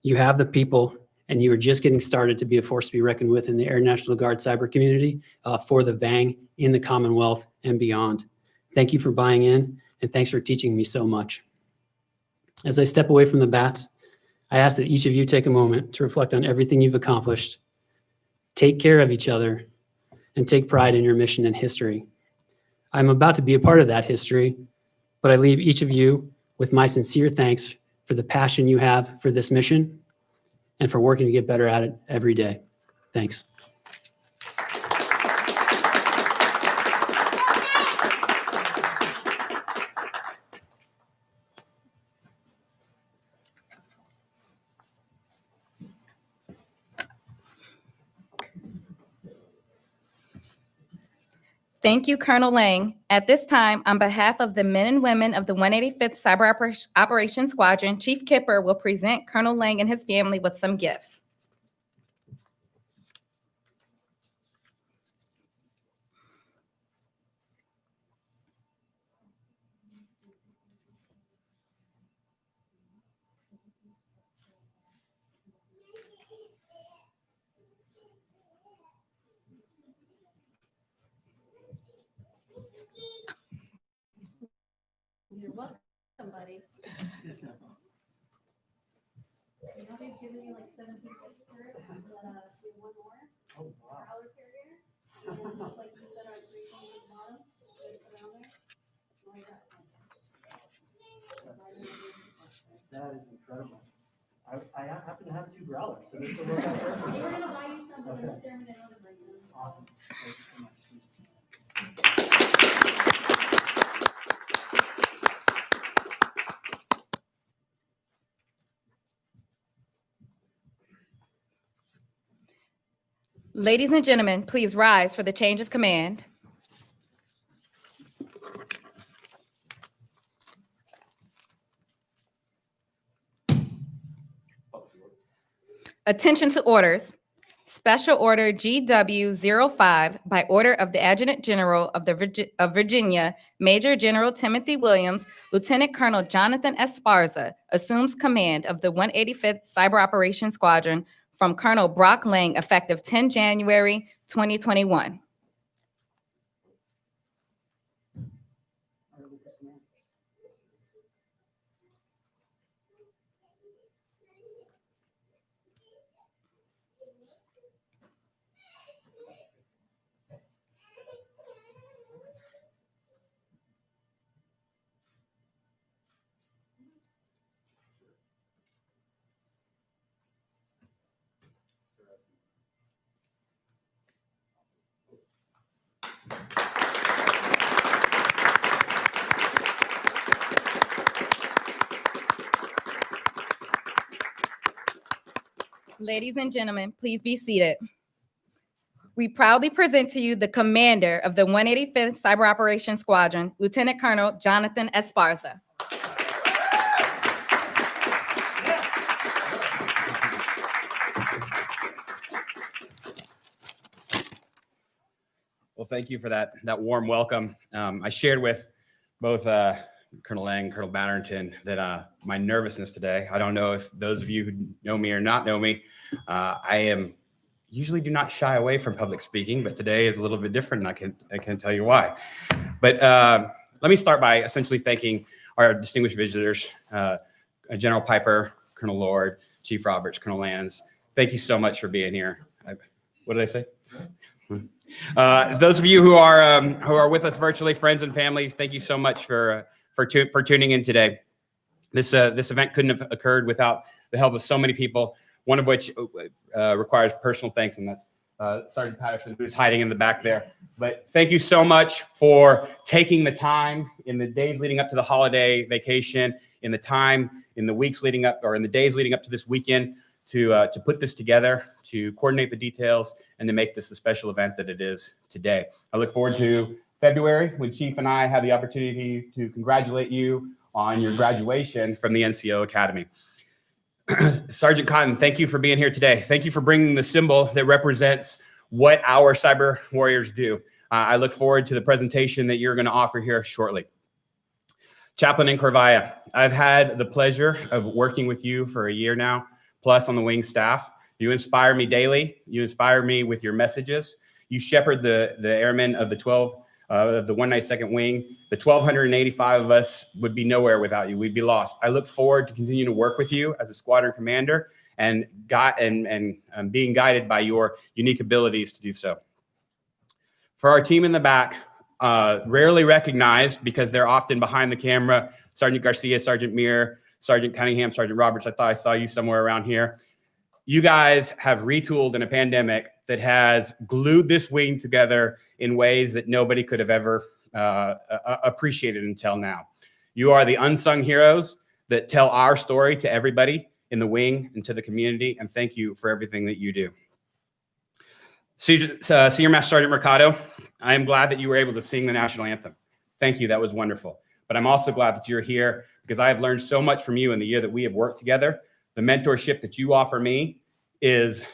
you have the people, and you are just getting started to be a force to be reckoned with in the Air National Guard cyber community for the VANG in the Commonwealth and beyond. Thank you for buying in, and thanks for teaching me so much. As I step away from the Bats, I ask that each of you take a moment to reflect on everything you've accomplished, take care of each other, and take pride in your mission and history. I'm about to be a part of that history, but I leave each of you with my sincere thanks for the passion you have for this mission and for working to get better at it every day. Thanks. Thank you, Colonel Lang. At this time, on behalf of the men and women of the 185th Cyber Operations Squadron, Chief Kipper will present Colonel Lang and his family with some gifts. You're welcome, buddy. I'll be giving you like 7 people syrup, but do 1 more. Oh, wow. Growler carrier. And just like you said, our 3 things at the bottom, just around there. Like that. That is incredible. I happen to have 2 growlers, so this will work out perfectly. We're gonna buy you some for the ceremony. Awesome. Thank you so much. Ladies and gentlemen, please rise for the change of command. Attention to orders. Special Order GW05 by order of the Adjutant General of Virginia, Major General Timothy Williams, Lieutenant Colonel Jonathan Esparza assumes command of the 185th Cyber Operations Squadron from Colonel Brock Lang effective 10 January 2021. Ladies and gentlemen, please be seated. We proudly present to you the commander of the 185th Cyber Operations Squadron, Lieutenant Colonel Jonathan Esparza. Well, thank you for that warm welcome. I shared with both Colonel Lang and Colonel Batterton that my nervousness today. I don't know if those of you who know me or not know me, I usually do not shy away from public speaking, but today is a little bit different, and I can tell you why. But let me start by essentially thanking our distinguished visitors, General Piper, Colonel Lord, Chief Roberts, Colonel Lands. Thank you so much for being here. What did I say? Those of you who are with us virtually, friends and families, thank you so much for tuning in today. This event couldn't have occurred without the help of so many people, one of which requires personal thanks, and that's Sergeant Patterson, who's hiding in the back there. But thank you so much for taking the time in the days leading up to the holiday vacation, in the weeks leading up, or in the days leading up to this weekend, to put this together, to coordinate the details, and to make this the special event that it is today. I look forward to February, when Chief and I have the opportunity to congratulate you on your graduation from the NCO Academy. Sergeant Cotton, thank you for being here today. Thank you for bringing the symbol that represents what our cyber warriors do. I look forward to the presentation that you're going to offer here shortly. Chaplain Incravaya, I've had the pleasure of working with you for a year now, plus on the wing staff. You inspire me daily. You inspire me with your messages. You shepherd the airmen of the 192nd Wing. The 1,285 of us would be nowhere without you. We'd be lost. I look forward to continuing to work with you as a squadron commander and being guided by your unique abilities to do so. For our team in the back, rarely recognized because they're often behind the camera, Sergeant Garcia, Sergeant Muir, Sergeant Cunningham, Sergeant Roberts, I thought I saw you somewhere around here. You guys have retooled in a pandemic that has glued this wing together in ways that nobody could have ever appreciated until now. You are the unsung heroes that tell our story to everybody in the wing and to the community, and thank you for everything that you do. Senior Master Sergeant Mercado, I am glad that you were able to sing the national anthem. Thank you, that was wonderful. But I'm also glad that you're here because I have learned so much from you in the year that we have worked together. The mentorship that you offer me is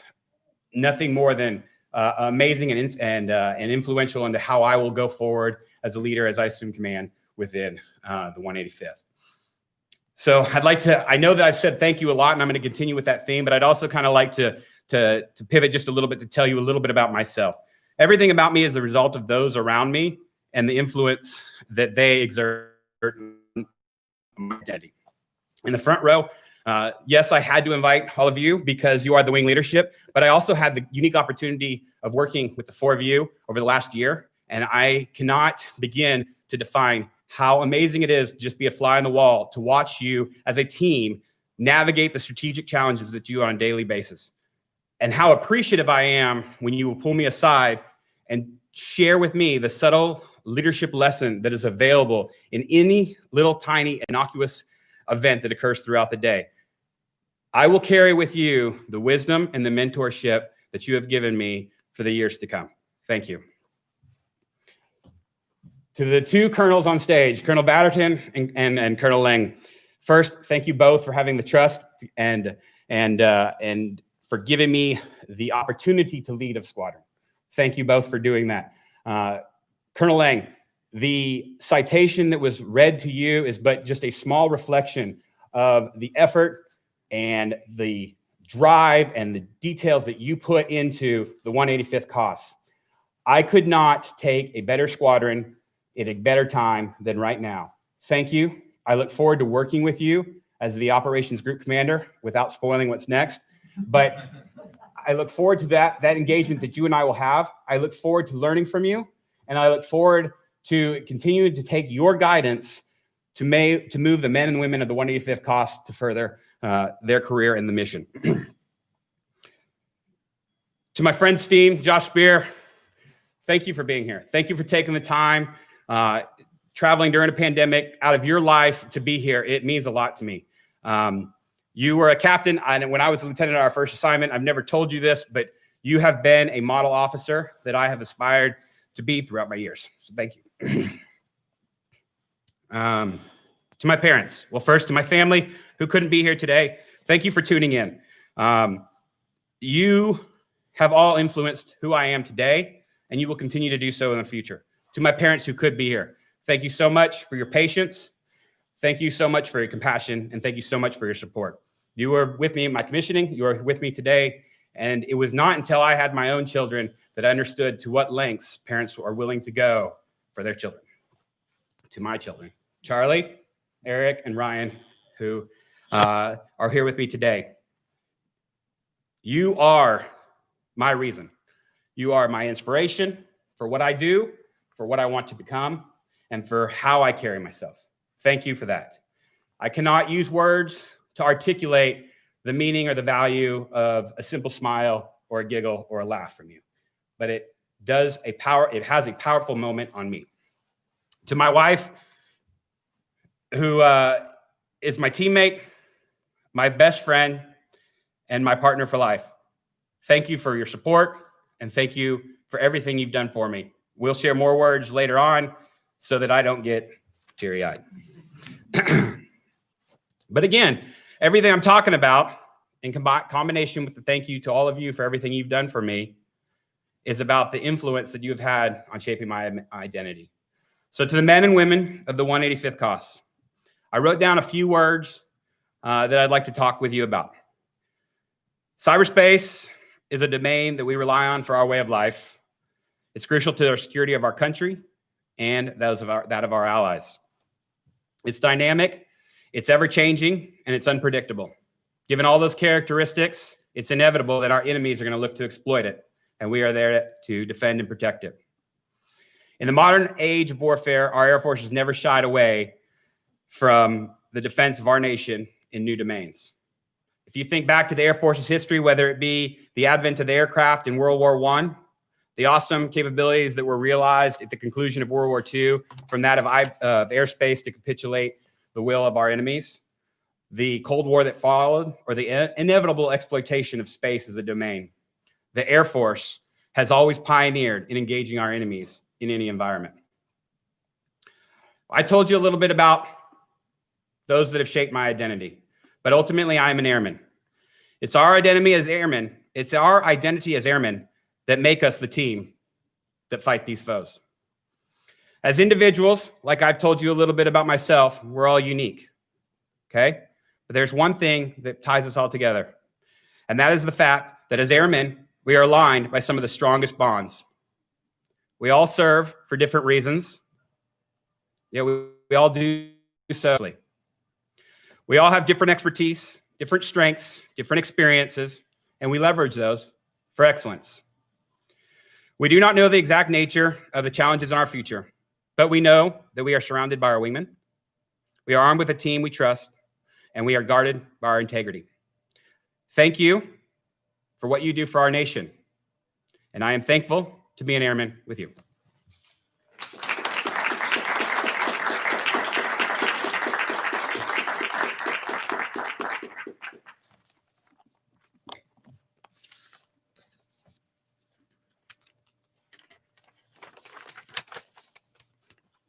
nothing more than amazing and influential into how I will go forward as a leader, as I assume command within the 185th. So I know that I've said thank you a lot, and I'm going to continue with that theme, but I'd also kind of like to pivot just a little bit to tell you a little bit about myself. Everything about me is the result of those around me and the influence that they exert on my identity. In the front row, yes, I had to invite all of you because you are the wing leadership, but I also had the unique opportunity of working with the four of you over the last year, and I cannot begin to define how amazing it is to just be a fly on the wall, to watch you as a team navigate the strategic challenges that you do on a daily basis. And how appreciative I am when you will pull me aside and share with me the subtle leadership lesson that is available in any little tiny innocuous event that occurs throughout the day. I will carry with you the wisdom and the mentorship that you have given me for the years to come. Thank you. To the two colonels on stage, Colonel Batterton and Colonel Lang. First, thank you both for having the trust and for giving me the opportunity to lead a squadron. Thank you both for doing that. Colonel Lang, the citation that was read to you is but just a small reflection of the effort and the drive and the details that you put into the 185th costs. I could not take a better squadron at a better time than right now. Thank you. I look forward to working with you as the operations group commander without spoiling what's next. But I look forward to that engagement that you and I will have. I look forward to learning from you, and I look forward to continuing to take your guidance to move the men and women of the 185th cost to further their career in the mission. To my friend Steam, Josh Spear, thank you for being here. Thank you for taking the time, traveling during a pandemic out of your life to be here. It means a lot to me. You were a captain, and when I was a lieutenant on our first assignment, I've never told you this, but you have been a model officer that I have aspired to be throughout my years. So thank you. To my parents, well, first to my family who couldn't be here today, thank you for tuning in. You have all influenced who I am today, and you will continue to do so in the future. To my parents who could be here, thank you so much for your patience. Thank you so much for your compassion, and thank you so much for your support. You were with me in my commissioning. You are with me today. And it was not until I had my own children that I understood to what lengths parents are willing to go for their children. To my children, Charlie, Eric, and Ryan, who are here with me today. You are my reason. You are my inspiration for what I do, for what I want to become, and for how I carry myself. Thank you for that. I cannot use words to articulate the meaning or the value of a simple smile or a giggle or a laugh from you, but it has a powerful moment on me. To my wife, who is my teammate, my best friend, and my partner for life. Thank you for your support, and thank you for everything you've done for me. We'll share more words later on so that I don't get teary-eyed. But again, everything I'm talking about, in combination with the thank you to all of you for everything you've done for me, is about the influence that you have had on shaping my identity. So to the men and women of the 185th COS, I wrote down a few words that I'd like to talk with you about. Cyberspace is a domain that we rely on for our way of life. It's crucial to the security of our country and that of our allies. It's dynamic, it's ever-changing, and it's unpredictable. Given all those characteristics, it's inevitable that our enemies are going to look to exploit it, and we are there to defend and protect it. In the modern age of warfare, our Air Force has never shied away from the defense of our nation in new domains. If you think back to the Air Force's history, whether it be the advent of the aircraft in World War I, the awesome capabilities that were realized at the conclusion of World War II, from that of airspace to capitulate the will of our enemies, the Cold War that followed, or the inevitable exploitation of space as a domain, the Air Force has always pioneered in engaging our enemies in any environment. I told you a little bit about those that have shaped my identity, but ultimately I am an airman. It's our identity as airmen. It's our identity as airmen that make us the team that fight these foes. As individuals, like I've told you a little bit about myself, we're all unique, okay? But there's one thing that ties us all together, and that is the fact that as airmen, we are aligned by some of the strongest bonds. We all serve for different reasons. Yeah, we all do so. We all have different expertise, different strengths, different experiences, and we leverage those for excellence. We do not know the exact nature of the challenges in our future, but we know that we are surrounded by our wingmen. We are armed with a team we trust, and we are guarded by our integrity. Thank you for what you do for our nation, and I am thankful to be an airman with you.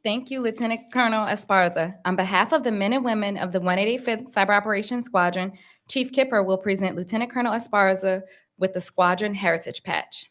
Thank you, Lieutenant Colonel Esparza. On behalf of the men and women of the 185th Cyber Operations Squadron, Chief Kipper will present Lieutenant Colonel Esparza with the Squadron Heritage Patch.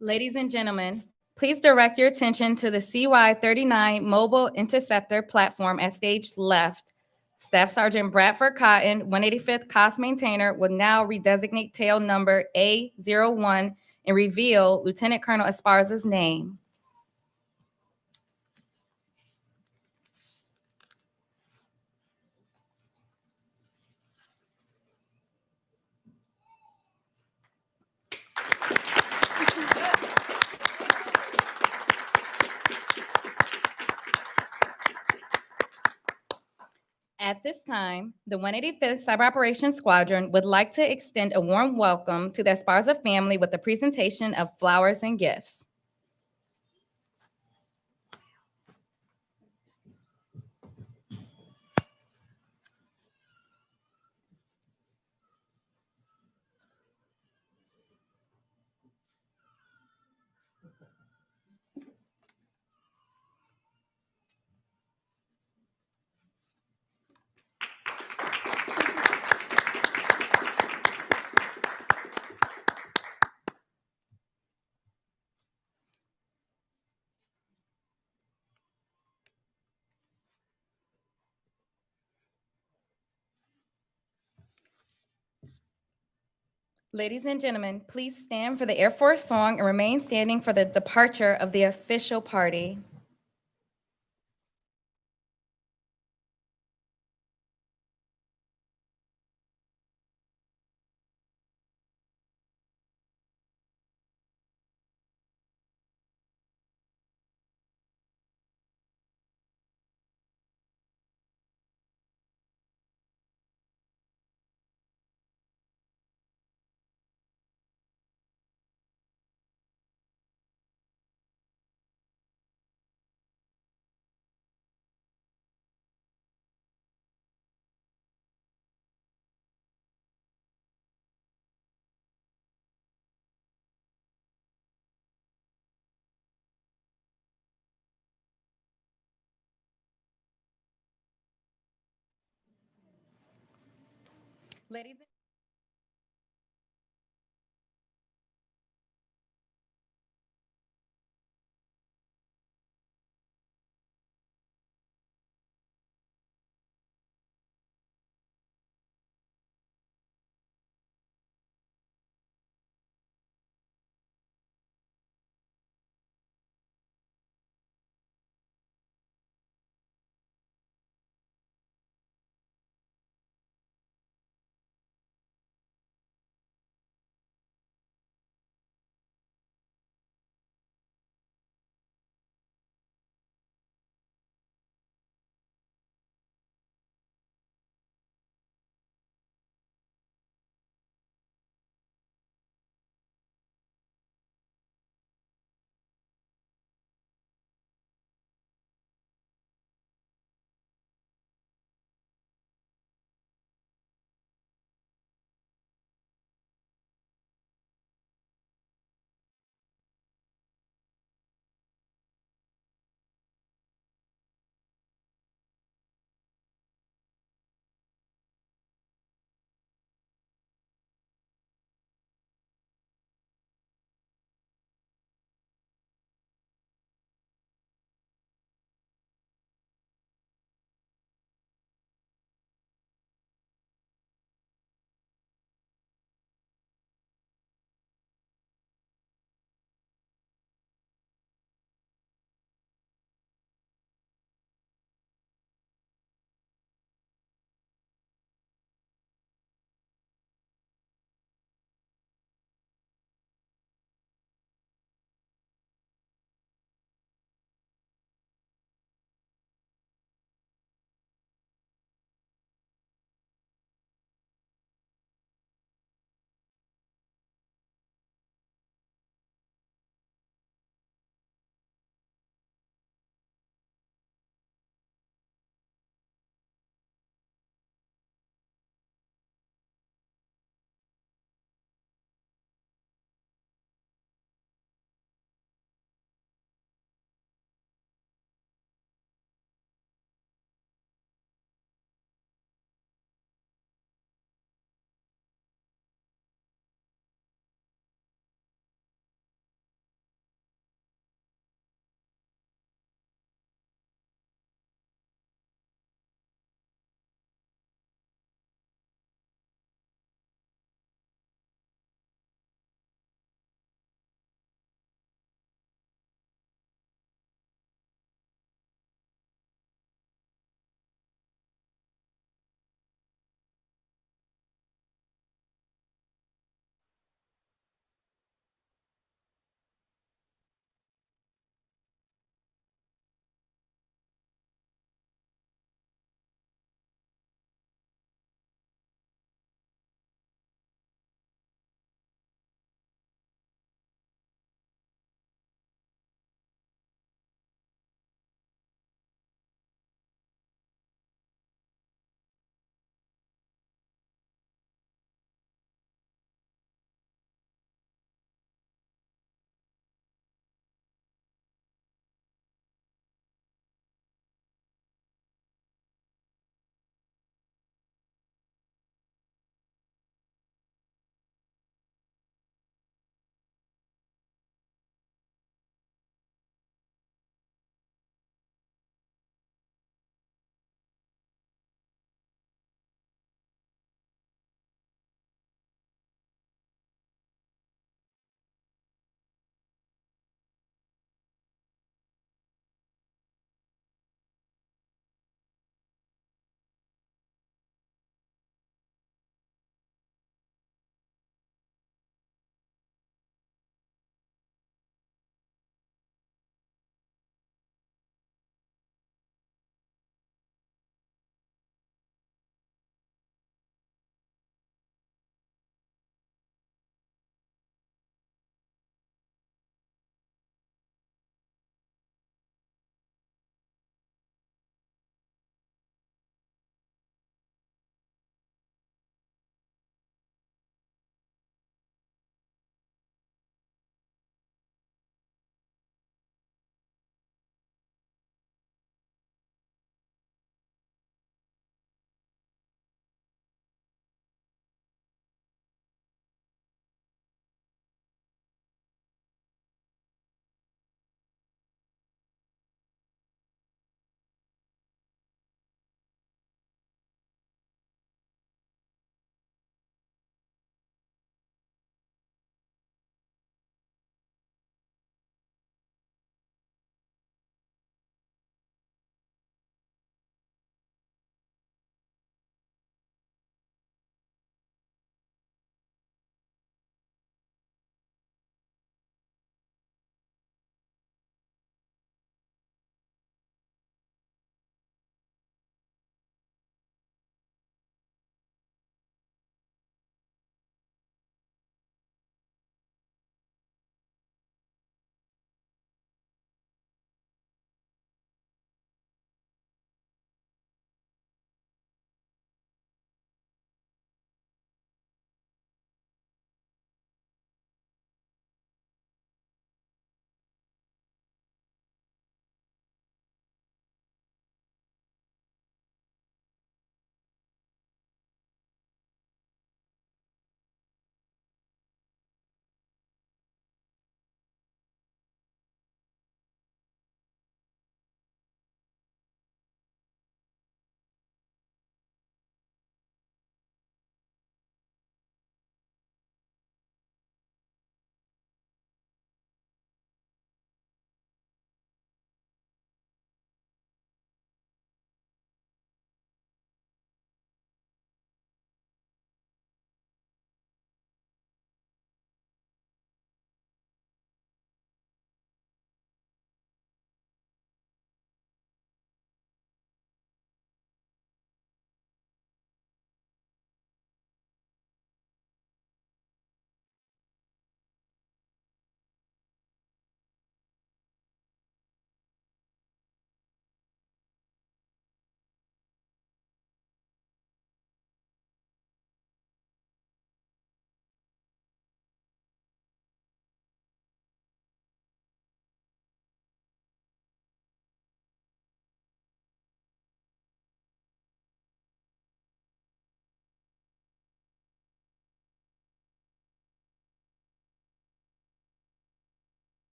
Ladies and gentlemen, please direct your attention to the CY-39 Mobile Interceptor platform at stage left. Staff Sergeant Bradford Cotton, 185th COS maintainer, will now redesignate tail number A01 and reveal Lieutenant Colonel Esparza's name. At this time, the 185th Cyber Operations Squadron would like to extend a warm welcome to the Esparza family with the presentation of flowers and gifts. Ladies and gentlemen, please stand for the Air Force song and remain standing for the departure of the official party. Ladies and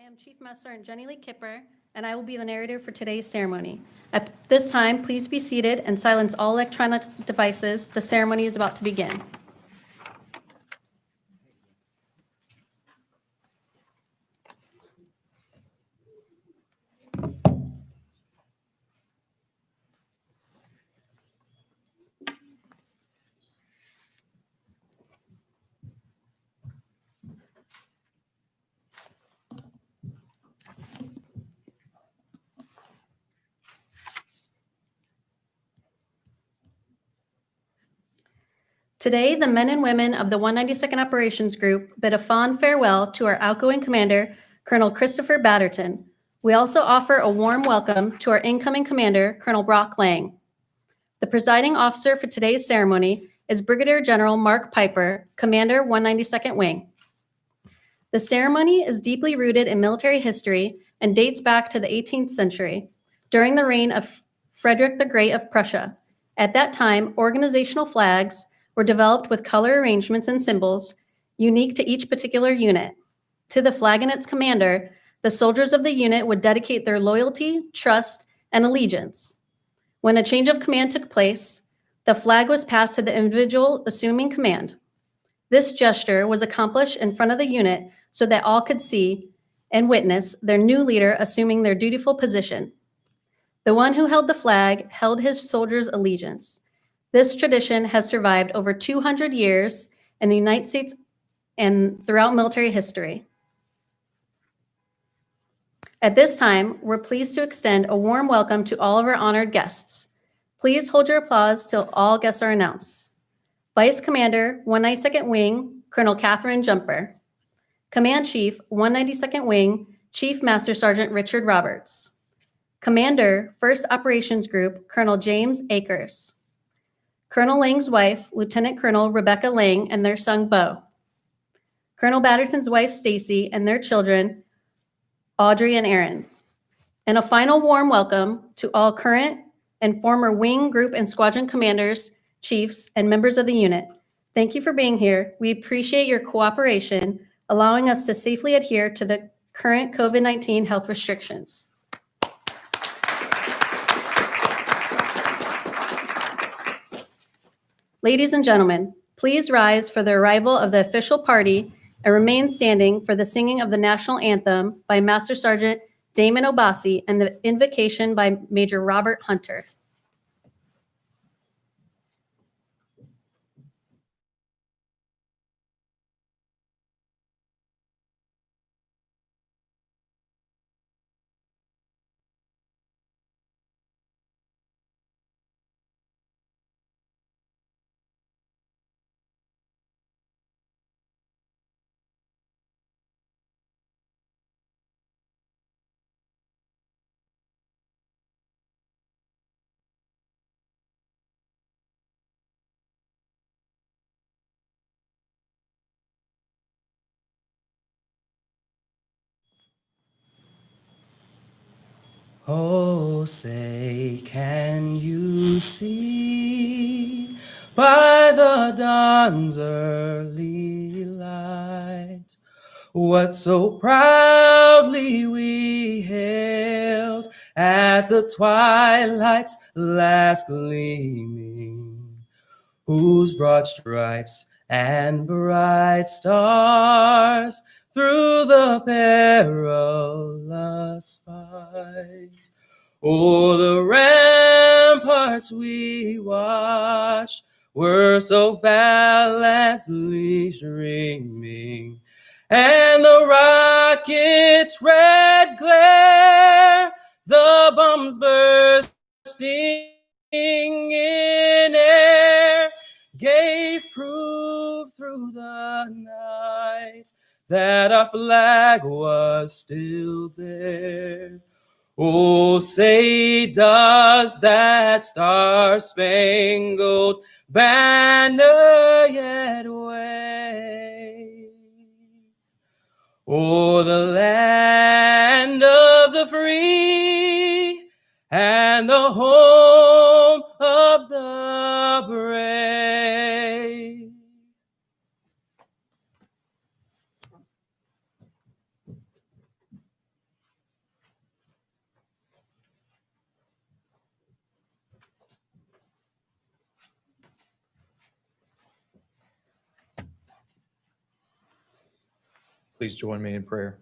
am Chief Master Sergeant Jenny Lee Kipper, and I will be the narrator for today's ceremony. At this time, please be seated and silence all electronic devices. The ceremony is about to begin. Today, the men and women of the 192nd Operations Group bid a fond farewell to our outgoing commander, Colonel Christopher Batterton. We also offer a warm welcome to our incoming commander, Colonel Brock Lang. The presiding officer for today's ceremony is Brigadier General Mark Piper, Commander 192nd Wing. The ceremony is deeply rooted in military history and dates back to the 18th century, during the reign of Frederick the Great of Prussia. At that time, organizational flags were developed with color arrangements and symbols unique to each particular unit. To the flag and its commander, the soldiers of the unit would dedicate their loyalty, trust, and allegiance. When a change of command took place, the flag was passed to the individual assuming command. This gesture was accomplished in front of the unit so that all could see and witness their new leader assuming their dutiful position. The one who held the flag held his soldiers' allegiance. This tradition has survived over 200 years in the United States and throughout military history. At this time, we're pleased to extend a warm welcome to all of our honored guests. Please hold your applause till all guests are announced. Vice Commander, 192nd Wing, Colonel Catherine Jumper. Command Chief, 192nd Wing, Chief Master Sergeant Richard Roberts. Commander, 1st Operations Group, Colonel James Akers. Colonel Lang's wife, Lieutenant Colonel Rebecca Lang, and their son, Bo. Colonel Batterton's wife, Stacy, and their children, Audrey and Aaron. And a final warm welcome to all current and former wing, group, and squadron commanders, chiefs, and members of the unit. Thank you for being here. We appreciate your cooperation, allowing us to safely adhere to the current COVID-19 health restrictions. Ladies and gentlemen, please rise for the arrival of the official party and remain standing for the singing of the national anthem by Master Sergeant Damon Obasi and the invocation by Major Robert Hunter. Oh, say, can you see by the dawn's early light what so proudly we hailed at the twilight's last gleaming, whose broad stripes and bright stars through the perilous fight o'er the ramparts we watched were so valiantly streaming, and the rocket's red glare, the bombs bursting in air, gave proof through the night that our flag was still there. Oh, say, does that star-spangled banner yet wave o'er the land of the free and the home of the brave? Please join me in prayer.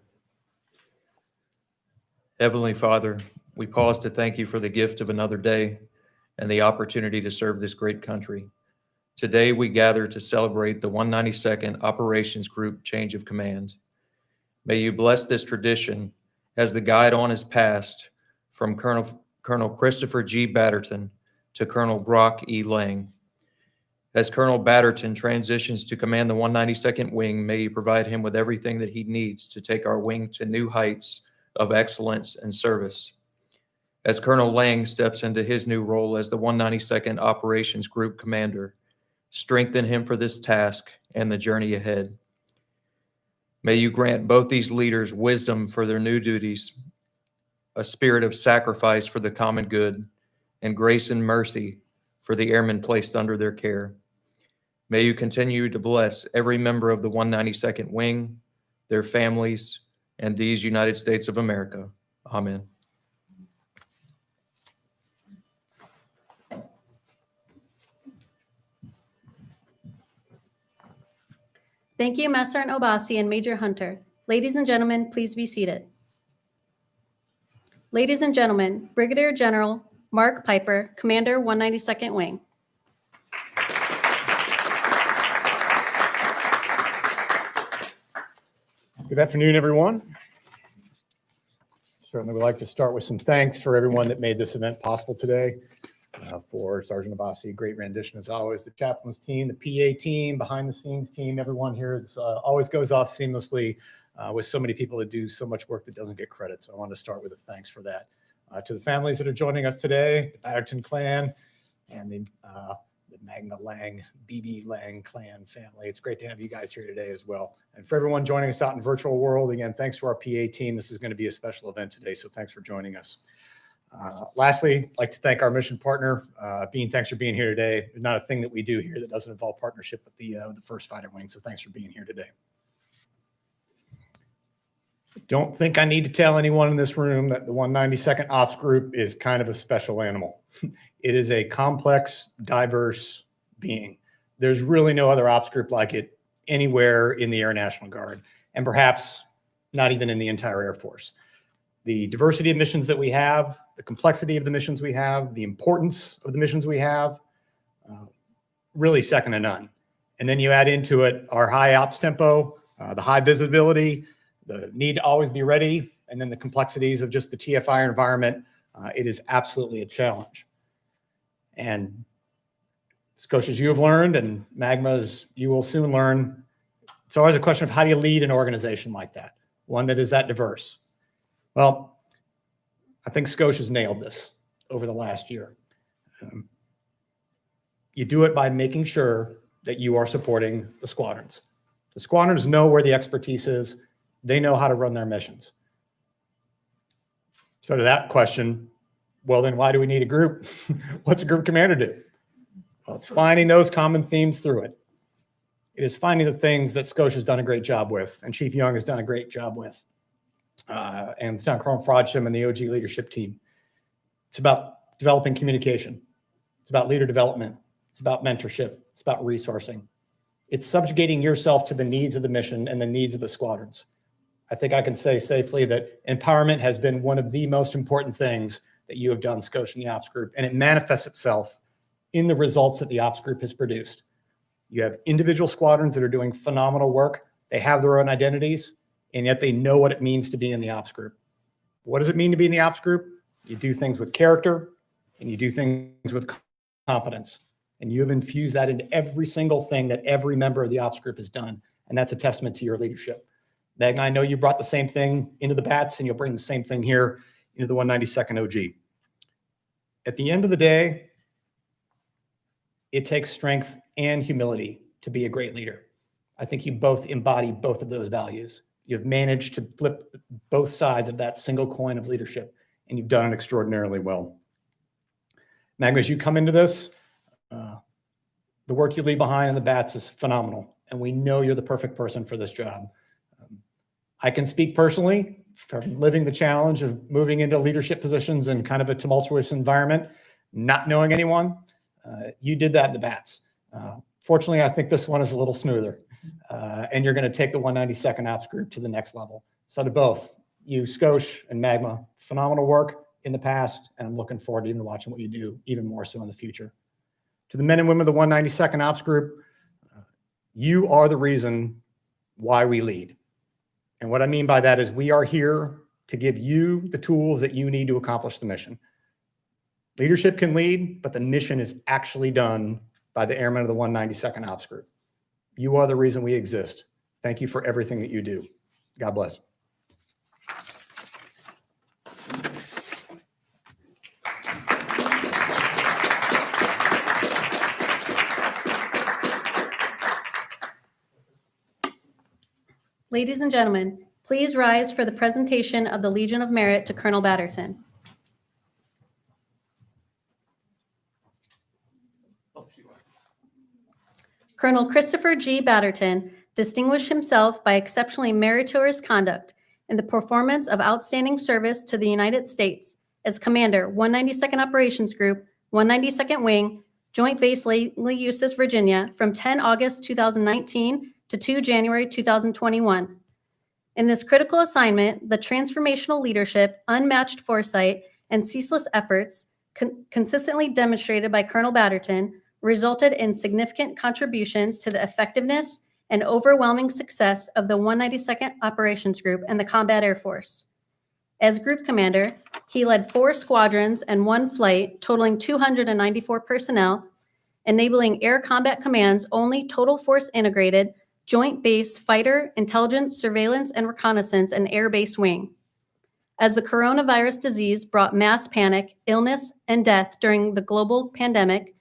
Heavenly Father, we pause to thank you for the gift of another day and the opportunity to serve this great country. Today, we gather to celebrate the 192nd Operations Group Change of Command. May you bless this tradition as the guide on is passed from Colonel Christopher G. Batterton to Colonel Brock E. Lang. As Colonel Batterton transitions to command the 192nd Wing, may you provide him with everything that he needs to take our wing to new heights of excellence and service. As Colonel Lang steps into his new role as the 192nd Operations Group Commander, strengthen him for this task and the journey ahead. May you grant both these leaders wisdom for their new duties, a spirit of sacrifice for the common good, and grace and mercy for the airmen placed under their care. May you continue to bless every member of the 192nd Wing, their families, and these United States of America. Amen. Thank you, Master Sergeant Obasi and Major Hunter. Ladies and gentlemen, please be seated. Ladies and gentlemen, Brigadier General Mark Piper, Commander 192nd Wing. Good afternoon, everyone. Certainly would like to start with some thanks for everyone that made this event possible today. For Sergeant Obasi, great rendition as always, the chaplains team, the PA team, behind the scenes team, everyone here always goes off seamlessly with so many people that do so much work that doesn't get credit. So I want to start with a thanks for that. To the families that are joining us today, the Batterton clan and the Magna Lang, BB Lang clan family. It's great to have you guys here today as well. And for everyone joining us out in virtual world, again, thanks to our PA team. This is going to be a special event today, so thanks for joining us. Lastly, I'd like to thank our mission partner. Bean, thanks for being here today. There's not a thing that we do here that doesn't involve partnership with the First Fighter Wing, so thanks for being here today. Don't think I need to tell anyone in this room that the 192nd Ops Group is kind of a special animal. It is a complex, diverse being. There's really no other ops group like it anywhere in the Air National Guard, and perhaps not even in the entire Air Force. The diversity of missions that we have, the complexity of the missions we have, the importance of the missions we have, really second to none. And then you add into it our high ops tempo, the high visibility, the need to always be ready, and then the complexities of just the TFI environment. It is absolutely a challenge. And Scotia, as you have learned, and Magma, as you will soon learn, it's always a question of how do you lead an organization like that, one that is that diverse. Well, I think Scotia's nailed this over the last year. You do it by making sure that you are supporting the squadrons. The squadrons know where the expertise is. They know how to run their missions. So to that question, well, then why do we need a group? What's a group commander do? Well, it's finding those common themes through it. It is finding the things that Scotia's done a great job with, and Chief Young has done a great job with, and Lieutenant Colonel Frodsham and the OG leadership team. It's about developing communication. It's about leader development. It's about mentorship. It's about resourcing. It's subjugating yourself to the needs of the mission and the needs of the squadrons. I think I can say safely that empowerment has been one of the most important things that you have done, Scotia, in the Ops Group, and it manifests itself in the results that the Ops Group has produced. You have individual squadrons that are doing phenomenal work. They have their own identities, and yet they know what it means to be in the Ops Group. What does it mean to be in the Ops Group? You do things with character, and you do things with competence. And you have infused that into every single thing that every member of the Ops Group has done, and that's a testament to your leadership. Meg, I know you brought the same thing into the BATS, and you'll bring the same thing here into the 192nd OG. At the end of the day, it takes strength and humility to be a great leader. I think you both embody both of those values. You've managed to flip both sides of that single coin of leadership, and you've done it extraordinarily well. Magma, as you come into this, the work you leave behind in the BATS is phenomenal, and we know you're the perfect person for this job. I can speak personally from living the challenge of moving into leadership positions in kind of a tumultuous environment, not knowing anyone. You did that in the BATS. Fortunately, I think this one is a little smoother. and you're going to take the 192nd Ops Group to the next level. So to both you, Scosh and Magma, phenomenal work in the past, and I'm looking forward to even watching what you do even more so in the future. To the men and women of the 192nd Ops Group, you are the reason why we lead. And what I mean by that is we are here to give you the tools that you need to accomplish the mission. Leadership can lead, but the mission is actually done by the airmen of the 192nd Ops Group. You are the reason we exist. Thank you for everything that you do. God bless. Ladies and gentlemen, please rise for the presentation of the Legion of Merit to Colonel Batterton. Colonel Christopher G. Batterton distinguished himself by exceptionally meritorious conduct in the performance of outstanding service to the United States as Commander, 192nd Operations Group, 192nd Wing, Joint Base Lee Eustis, Virginia, from 10 August 2019 to 2 January 2021. In this critical assignment, the transformational leadership, unmatched foresight, and ceaseless efforts consistently demonstrated by Colonel Batterton resulted in significant contributions to the effectiveness and overwhelming success of the 192nd Operations Group and the Combat Air Force. As Group Commander, he led 4 squadrons and 1 flight, totaling 294 personnel, enabling Air Combat Command's only total force integrated Joint Base Fighter, Intelligence, Surveillance, and Reconnaissance and Air Base Wing. As the coronavirus disease brought mass panic, illness, and death during the global pandemic,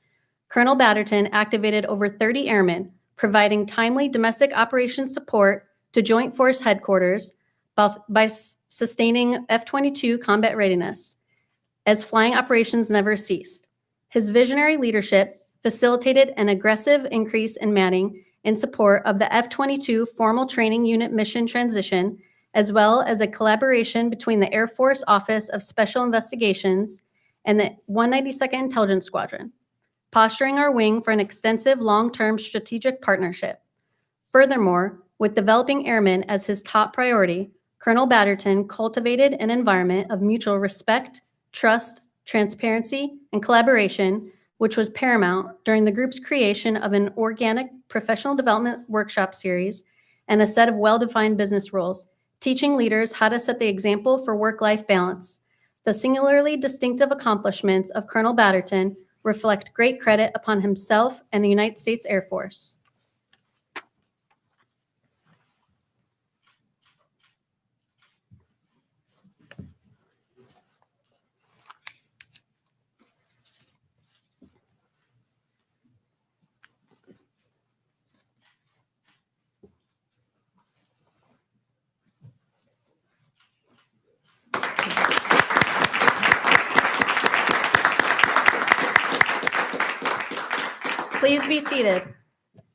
Colonel Batterton activated over 30 airmen, providing timely domestic operations support to Joint Force Headquarters by sustaining F-22 combat readiness, as flying operations never ceased. His visionary leadership facilitated an aggressive increase in manning in support of the F-22 Formal Training Unit mission transition, as well as a collaboration between the Air Force Office of Special Investigations and the 192nd Intelligence Squadron, posturing our wing for an extensive long-term strategic partnership. Furthermore, with developing airmen as his top priority, Colonel Batterton cultivated an environment of mutual respect, trust, transparency, and collaboration, which was paramount during the group's creation of an organic professional development workshop series and a set of well-defined business roles, teaching leaders how to set the example for work-life balance. The singularly distinctive accomplishments of Colonel Batterton reflect great credit upon himself and the United States Air Force. Please be seated.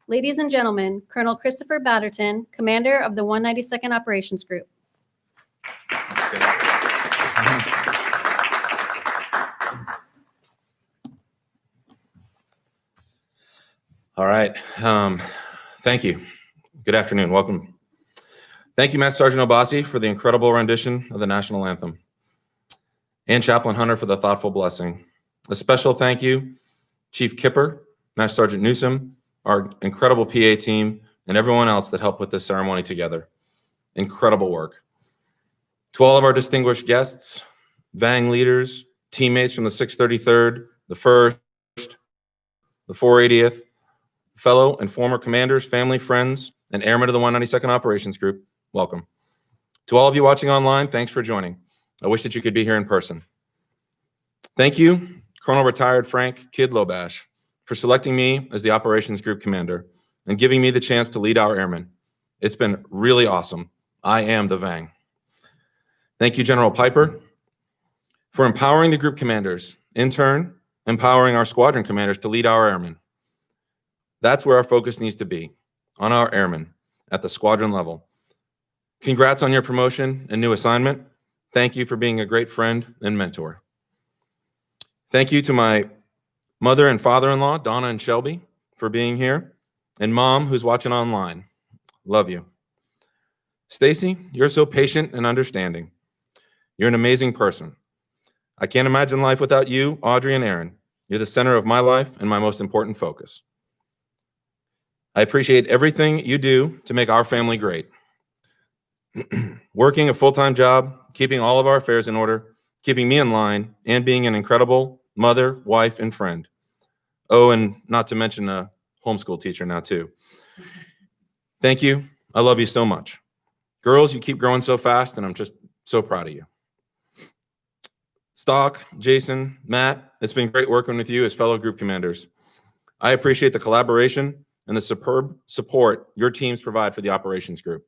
Ladies and gentlemen, Colonel Christopher Batterton, Commander of the 192nd Operations Group. All right. Thank you. Good afternoon. Welcome. Thank you, Master Sergeant Obasi, for the incredible rendition of the national anthem, and Chaplain Hunter for the thoughtful blessing. A special thank you, Chief Kipper, Master Sergeant Newsom, our incredible PA team, and everyone else that helped put this ceremony together. Incredible work. To all of our distinguished guests, VANG leaders, teammates from the 633rd, the 1st, the 480th, fellow and former commanders, family, friends, and airmen of the 192nd Operations Group, welcome. To all of you watching online, thanks for joining. I wish that you could be here in person. Thank you, Colonel Retired Frank Kid Lobash, for selecting me as the Operations Group Commander and giving me the chance to lead our airmen. It's been really awesome. I am the VANG. Thank you, General Piper, for empowering the group commanders, in turn, empowering our squadron commanders to lead our airmen. That's where our focus needs to be, on our airmen at the squadron level. Congrats on your promotion and new assignment. Thank you for being a great friend and mentor. Thank you to my mother and father-in-law, Donna and Shelby, for being here, and Mom, who's watching online. Love you. Stacy, you're so patient and understanding. You're an amazing person. I can't imagine life without you, Audrey, and Aaron. You're the center of my life and my most important focus. I appreciate everything you do to make our family great. Working a full-time job, keeping all of our affairs in order, keeping me in line, and being an incredible mother, wife, and friend. Oh, and not to mention a homeschool teacher now, too. Thank you. I love you so much. Girls, you keep growing so fast, and I'm just so proud of you. Stock, Jason, Matt, it's been great working with you as fellow group commanders. I appreciate the collaboration and the superb support your teams provide for the operations group.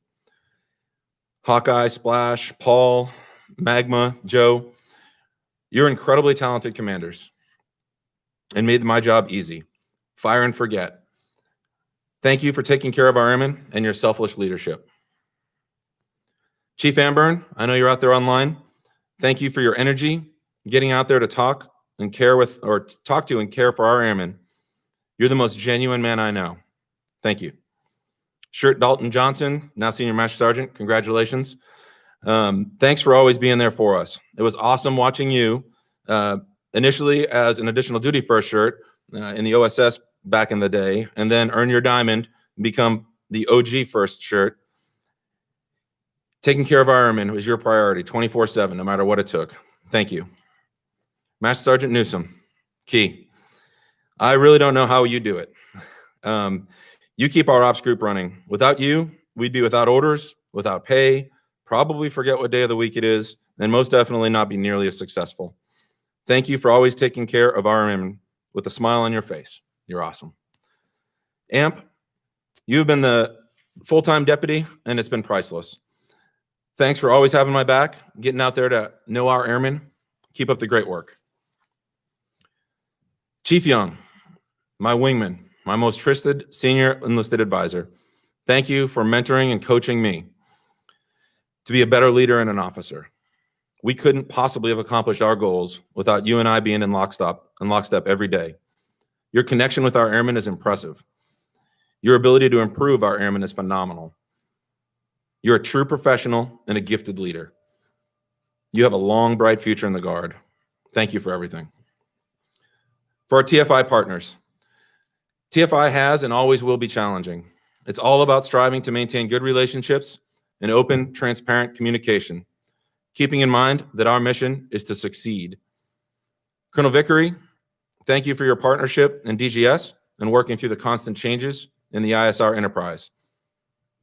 Hawkeye, Splash, Paul, Magma, Joe, you're incredibly talented commanders and made my job easy. Fire and forget. Thank you for taking care of our airmen and your selfless leadership. Chief Amburn, I know you're out there online. Thank you for your energy, getting out there to talk and care with, or talk to and care for our airmen. You're the most genuine man I know. Thank you. Shirt Dalton Johnson, now Senior Master Sergeant, congratulations. Thanks for always being there for us. It was awesome watching you, initially as an additional duty first shirt in the OSS back in the day, and then earn your diamond, become the OG first shirt. Taking care of our airmen was your priority, 24/7, no matter what it took. Thank you. Master Sergeant Newsom, key. I really don't know how you do it. You keep our ops group running. Without you, we'd be without orders, without pay, probably forget what day of the week it is, and most definitely not be nearly as successful. Thank you for always taking care of our airmen with a smile on your face. You're awesome. AMP, you've been the full-time deputy, and it's been priceless. Thanks for always having my back, getting out there to know our airmen. Keep up the great work. Chief Young, my wingman, my most trusted senior enlisted advisor. Thank you for mentoring and coaching me to be a better leader and an officer. We couldn't possibly have accomplished our goals without you and I being in lockstep every day. Your connection with our airmen is impressive. Your ability to improve our airmen is phenomenal. You're a true professional and a gifted leader. You have a long, bright future in the Guard. Thank you for everything. For our TFI partners, TFI has and always will be challenging. It's all about striving to maintain good relationships and open, transparent communication, keeping in mind that our mission is to succeed. Colonel Vickery, thank you for your partnership in DGS and working through the constant changes in the ISR enterprise.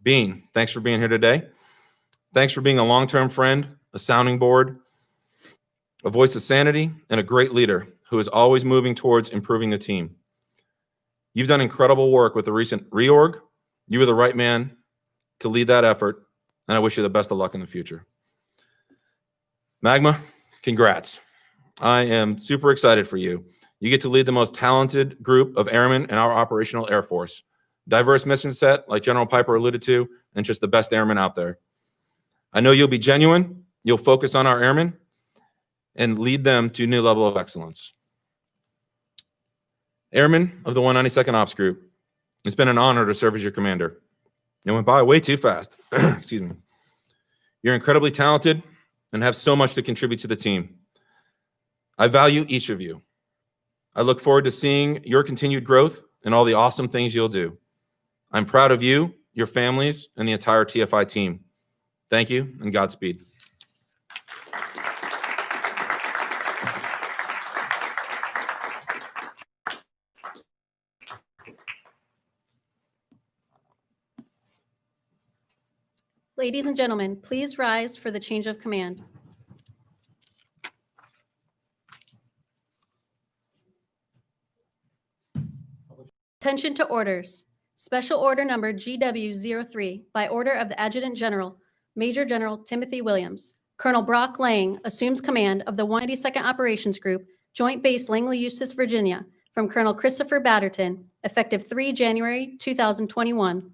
Bean, thanks for being here today. Thanks for being a long-term friend, a sounding board, a voice of sanity, and a great leader who is always moving towards improving the team. You've done incredible work with the recent reorg. You were the right man to lead that effort, and I wish you the best of luck in the future. Magma, congrats. I am super excited for you. You get to lead the most talented group of airmen in our operational Air Force. Diverse mission set, like General Piper alluded to, and just the best airmen out there. I know you'll be genuine, you'll focus on our airmen, and lead them to a new level of excellence. Airmen of the 192nd Ops Group, it's been an honor to serve as your commander. It went by way too fast. Excuse me. You're incredibly talented and have so much to contribute to the team. I value each of you. I look forward to seeing your continued growth and all the awesome things you'll do. I'm proud of you, your families, and the entire TFI team. Thank you, and Godspeed. Ladies and gentlemen, please rise for the change of command. Attention to orders. Special Order Number GW03 by order of the Adjutant General, Major General Timothy Williams. Colonel Brock Lang assumes command of the 182nd Operations Group, Joint Base Langley, Eustis, Virginia, from Colonel Christopher Batterton, effective 3 January 2021.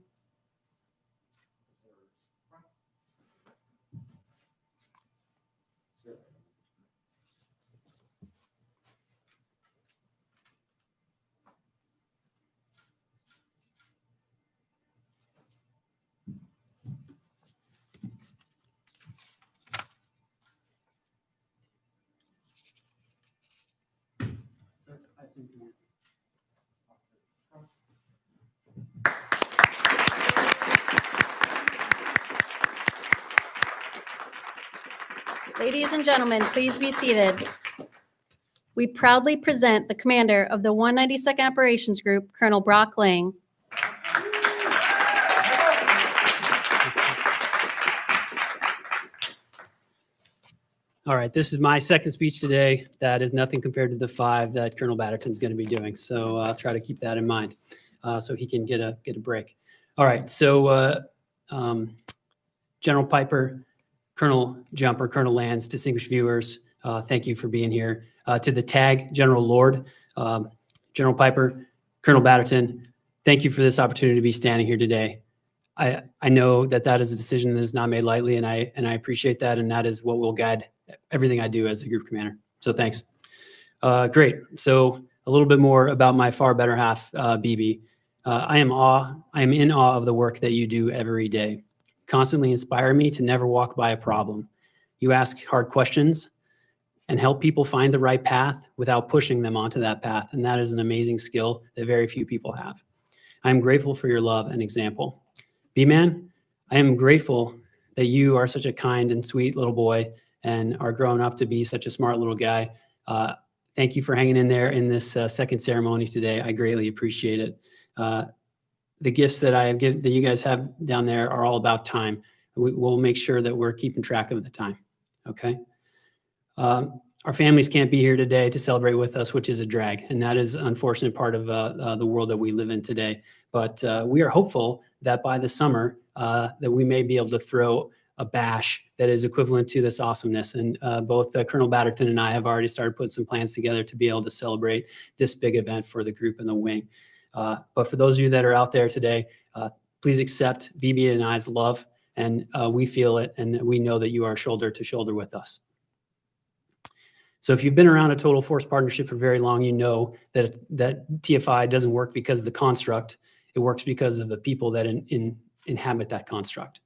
Ladies and gentlemen, please be seated. We proudly present the commander of the 192nd Operations Group, Colonel Brock Lang. All right, this is my second speech today. That is nothing compared to the 5 that Colonel Batterton's going to be doing. So I'll try to keep that in mind so he can get a break. All right, so General Piper, Colonel Jumper, Colonel Lands, distinguished viewers, thank you for being here. To the TAG, General Lord, General Piper, Colonel Batterton, thank you for this opportunity to be standing here today. I know that is a decision that is not made lightly, and I appreciate that, and that is what will guide everything I do as a group commander. So thanks. Great. So a little bit more about my far better half, BB. I am in awe of the work that you do every day. Constantly inspire me to never walk by a problem. You ask hard questions and help people find the right path without pushing them onto that path. And that is an amazing skill that very few people have. I'm grateful for your love and example. B-Man, I am grateful that you are such a kind and sweet little boy and are growing up to be such a smart little guy. Thank you for hanging in there in this second ceremony today. I greatly appreciate it. The gifts that that you guys have down there are all about time. We'll make sure that we're keeping track of the time. Okay. Our families can't be here today to celebrate with us, which is a drag. And that is an unfortunate part of the world that we live in today. But we are hopeful that by the summer that we may be able to throw a bash that is equivalent to this awesomeness. And both Colonel Batterton and I have already started putting some plans together to be able to celebrate this big event for the group and the wing. But for those of you that are out there today, please accept BB and I's love, and we feel it, and we know that you are shoulder to shoulder with us. So if you've been around a total force partnership for very long, you know that TFI doesn't work because of the construct. It works because of the people that inhabit that construct.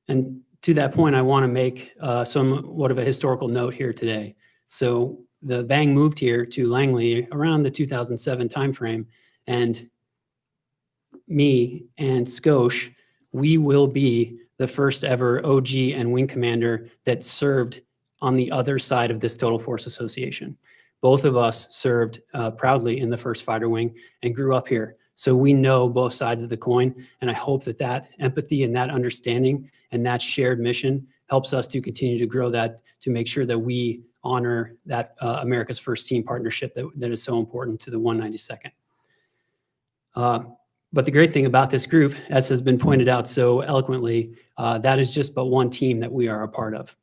And to that point, I want to make somewhat of a historical note here today. So the Vang moved here to Langley around the 2007 timeframe, and me and Skosh, we will be the first ever OG and wing commander that served on the other side of this Total Force Association. Both of us served proudly in the 1st Fighter Wing and grew up here. So we know both sides of the coin, and I hope that empathy and that understanding and that shared mission helps us to continue to grow that, to make sure that we honor that America's First Team partnership that is so important to the 192nd. But the great thing about this group, as has been pointed out so eloquently, that is just but one team that we are a part of.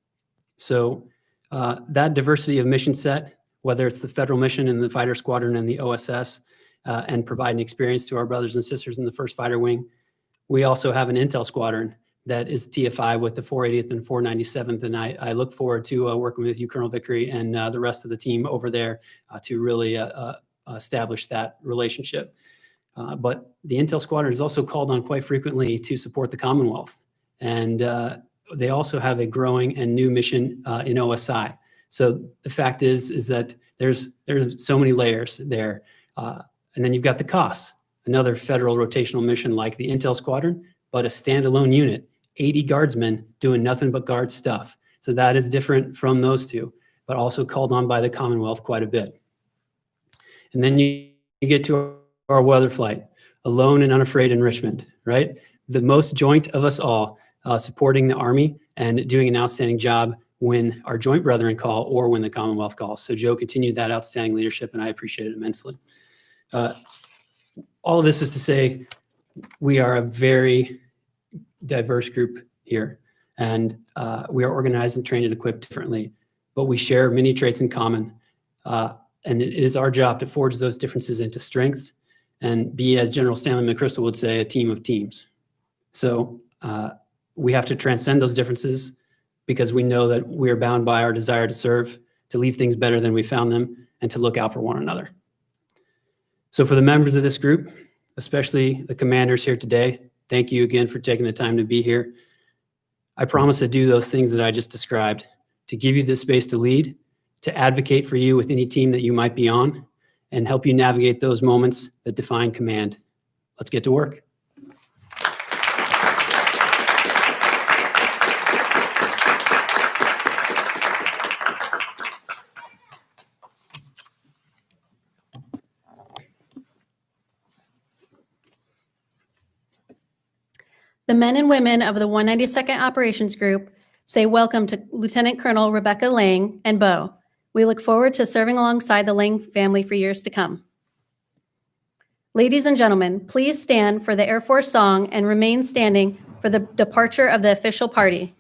So that diversity of mission set, whether it's the federal mission and the fighter squadron and the OSS, and providing experience to our brothers and sisters in the 1st Fighter Wing. We also have an intel squadron that is TFI with the 480th and 497th. And I look forward to working with you, Colonel Vickery, and the rest of the team over there to really establish that relationship. But the intel squadron is also called on quite frequently to support the Commonwealth. And they also have a growing and new mission in OSI. So the fact is that there's so many layers there. And then you've got the COS, another federal rotational mission like the Intel Squadron, but a standalone unit, 80 guardsmen doing nothing but guard stuff. So that is different from those two, but also called on by the Commonwealth quite a bit. And then you get to our weather flight, alone and unafraid in Richmond, right? The most joint of us all, supporting the Army and doing an outstanding job when our joint brethren call or when the Commonwealth calls. So Joe continued that outstanding leadership, and I appreciate it immensely. All of this is to say, we are a very diverse group here, and we are organized and trained and equipped differently, but we share many traits in common. And it is our job to forge those differences into strengths and be, as General Stanley McChrystal would say, a team of teams. So we have to transcend those differences because we know that we are bound by our desire to serve, to leave things better than we found them, and to look out for one another. So for the members of this group, especially the commanders here today, thank you again for taking the time to be here. I promise to do those things that I just described, to give you the space to lead, to advocate for you with any team that you might be on, and help you navigate those moments that define command. Let's get to work. the men and women of the 192nd Operations Group say welcome to Lieutenant Colonel Rebecca Lang and Bo. We look forward to serving alongside the Lang family for years to come. Ladies and gentlemen, please stand for the Air Force song and remain standing for the departure of the official party.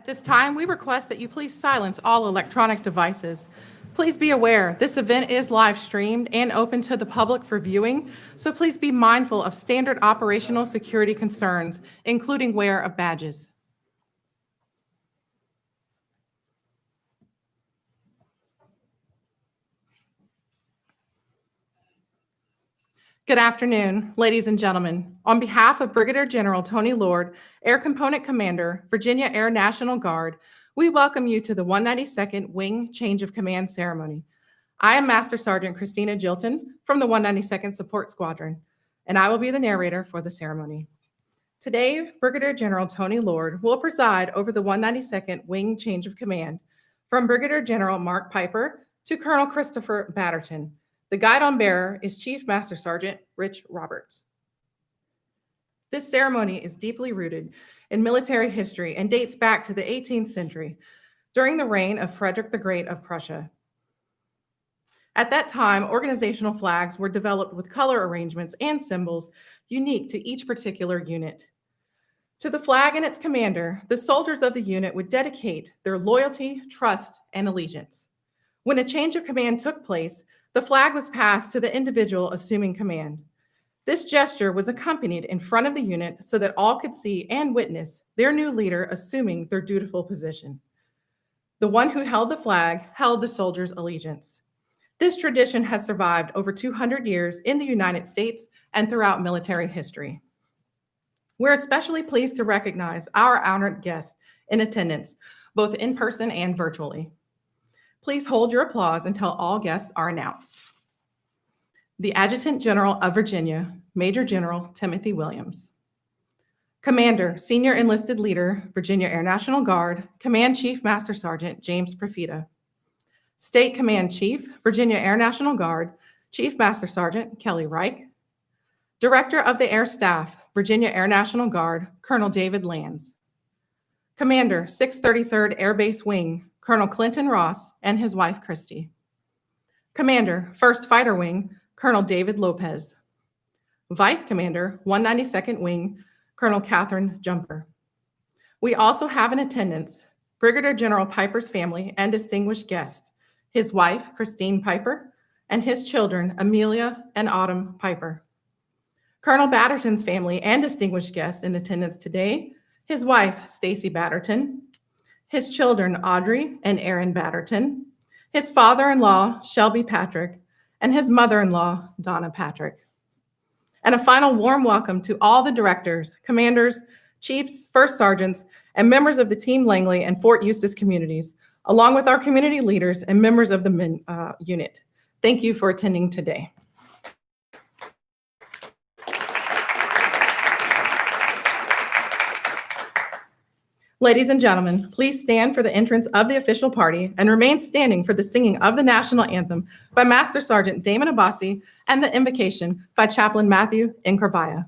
At this time, we request that you please silence all electronic devices. Please be aware, this event is live streamed and open to the public for viewing, so please be mindful of standard operational security concerns, including wear of badges. Good afternoon, ladies and gentlemen. On behalf of Brigadier General Tony Lord, Air Component Commander, Virginia Air National Guard, we welcome you to the 192nd Wing Change of Command Ceremony. I am Master Sergeant Christina Jilton from the 192nd Support Squadron, and I will be the narrator for the ceremony. Today, Brigadier General Tony Lord will preside over the 192nd Wing Change of Command from Brigadier General Mark Piper to Colonel Christopher Batterton. The guidon bearer is Chief Master Sergeant Rich Roberts. This ceremony is deeply rooted in military history and dates back to the 18th century, during the reign of Frederick the Great of Prussia. At that time, organizational flags were developed with color arrangements and symbols unique to each particular unit. To the flag and its commander, the soldiers of the unit would dedicate their loyalty, trust, and allegiance. When a change of command took place, the flag was passed to the individual assuming command. This gesture was accompanied in front of the unit so that all could see and witness their new leader assuming their dutiful position. The one who held the flag held the soldier's allegiance. This tradition has survived over 200 years in the United States and throughout military history. We're especially pleased to recognize our honored guests in attendance, both in person and virtually. Please hold your applause until all guests are announced. The Adjutant General of Virginia, Major General Timothy Williams. Commander, Senior Enlisted Leader, Virginia Air National Guard, Command Chief Master Sergeant James Profita. State Command Chief, Virginia Air National Guard, Chief Master Sergeant Kelly Reich. Director of the Air Staff, Virginia Air National Guard, Colonel David Lands. Commander, 633rd Air Base Wing, Colonel Clinton Ross and his wife, Christy. Commander, 1st Fighter Wing, Colonel David Lopez. Vice Commander, 192nd Wing, Colonel Catherine Jumper. We also have in attendance Brigadier General Piper's family and distinguished guests, his wife, Christine Piper, and his children, Amelia and Autumn Piper. Colonel Batterton's family and distinguished guests in attendance today, his wife, Stacy Batterton, his children, Audrey and Aaron Batterton, his father-in-law, Shelby Patrick, and his mother-in-law, Donna Patrick. And a final warm welcome to all the directors, commanders, chiefs, first sergeants, and members of the Team Langley and Fort Eustis communities, along with our community leaders and members of the unit. Thank you for attending today. Ladies and gentlemen, please stand for the entrance of the official party and remain standing for the singing of the national anthem by Master Sergeant Damon Abbasi and the invocation by Chaplain Matthew Incarvaya.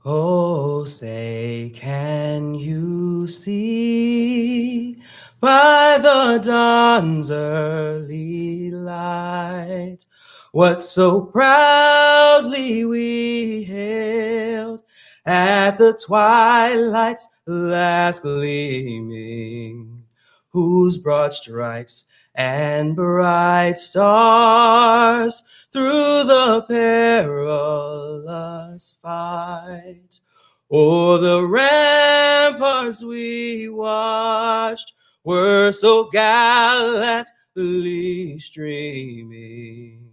Oh, say, can you see by the dawn's early light what so proudly we hailed at the twilight's last gleaming, whose broad stripes and bright stars through the perilous fight o'er the ramparts we watched were so gallantly streaming,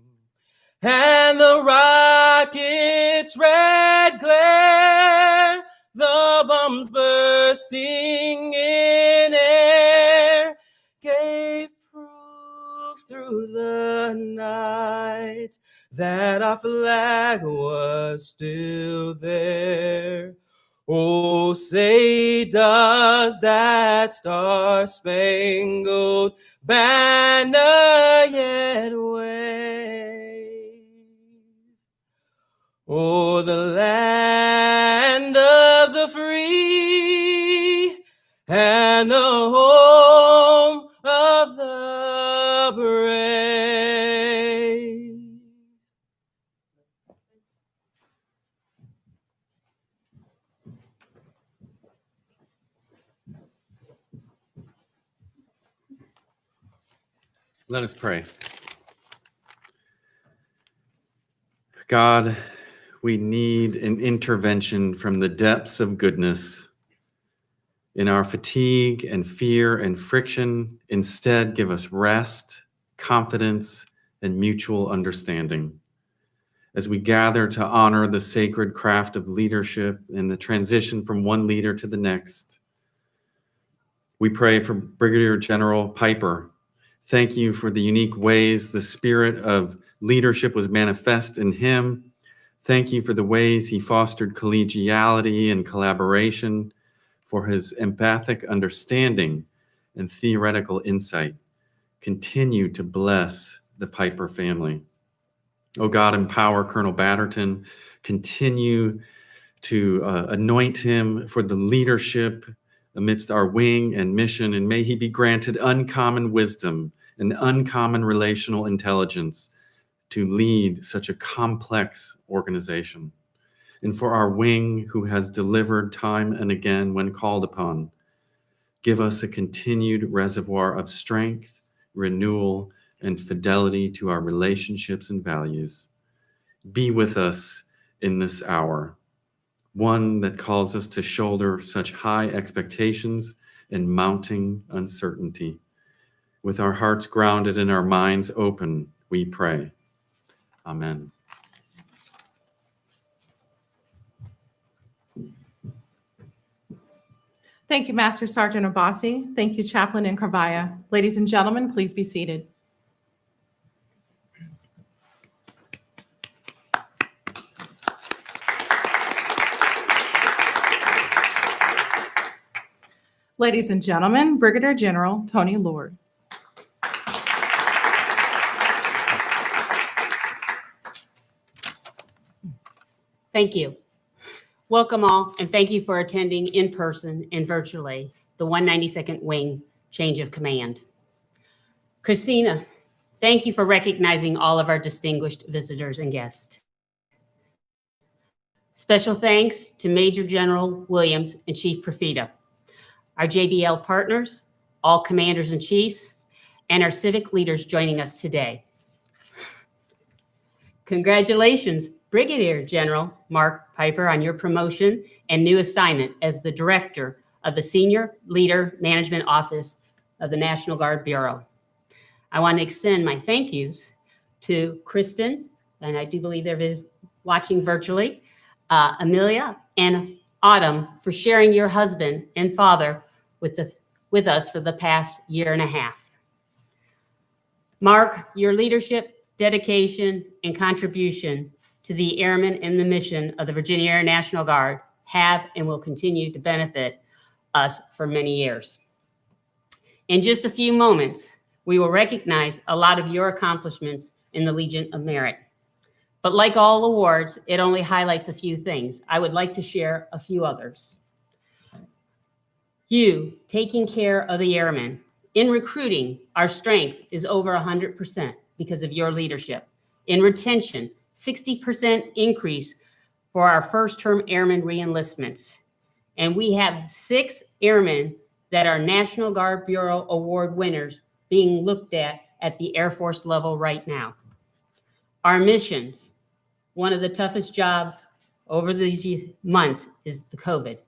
and the rocket's red glare, the bombs bursting in that our flag was still there. Oh, say does that star-spangled banner yet wave o'er the land of the free and the home of the brave? Let us pray. God, we need an intervention from the depths of goodness. In our fatigue and fear and friction, instead give us rest, confidence, and mutual understanding. As we gather to honor the sacred craft of leadership and the transition from one leader to the next, we pray for Brigadier General Piper. Thank you for the unique ways the spirit of leadership was manifest in him. Thank you for the ways he fostered collegiality and collaboration, for his empathic understanding and theoretical insight. Continue to bless the Piper family. Oh God, empower Colonel Batterton. Continue to anoint him for the leadership amidst our wing and mission, and may he be granted uncommon wisdom and uncommon relational intelligence to lead such a complex organization. And for our wing, who has delivered time and again when called upon, give us a continued reservoir of strength, renewal, and fidelity to our relationships and values. Be with us in this hour, one that calls us to shoulder such high expectations and mounting uncertainty. With our hearts grounded and our minds open, we pray. Amen. Thank you, Master Sergeant Abbasi. Thank you, Chaplain Incravaya. Ladies and gentlemen, please be seated. Ladies and gentlemen, Brigadier General Tony Lord. Thank you. Welcome all, and thank you for attending in person and virtually the 192nd Wing Change of Command. Christina, thank you for recognizing all of our distinguished visitors and guests. Special thanks to Major General Williams and Chief Profita, our JDL partners, all commanders and chiefs, and our civic leaders joining us today. Congratulations, Brigadier General Mark Piper, on your promotion and new assignment as the Director of the Senior Leader Management Office of the National Guard Bureau. I want to extend my thank yous to Kristen, and I do believe they're watching virtually, Amelia and Autumn, for sharing your husband and father with us for the past year and a half. Mark, your leadership, dedication, and contribution to the airmen and the mission of the Virginia Air National Guard have and will continue to benefit us for many years. In just a few moments, we will recognize a lot of your accomplishments in the Legion of Merit. But like all awards, it only highlights a few things. I would like to share a few others. You taking care of the airmen. In recruiting, our strength is over 100% because of your leadership. In retention, 60% increase for our first-term airmen reenlistments. And we have 6 airmen that are National Guard Bureau Award winners being looked at the Air Force level right now. Our missions, one of the toughest jobs over these months is the COVID.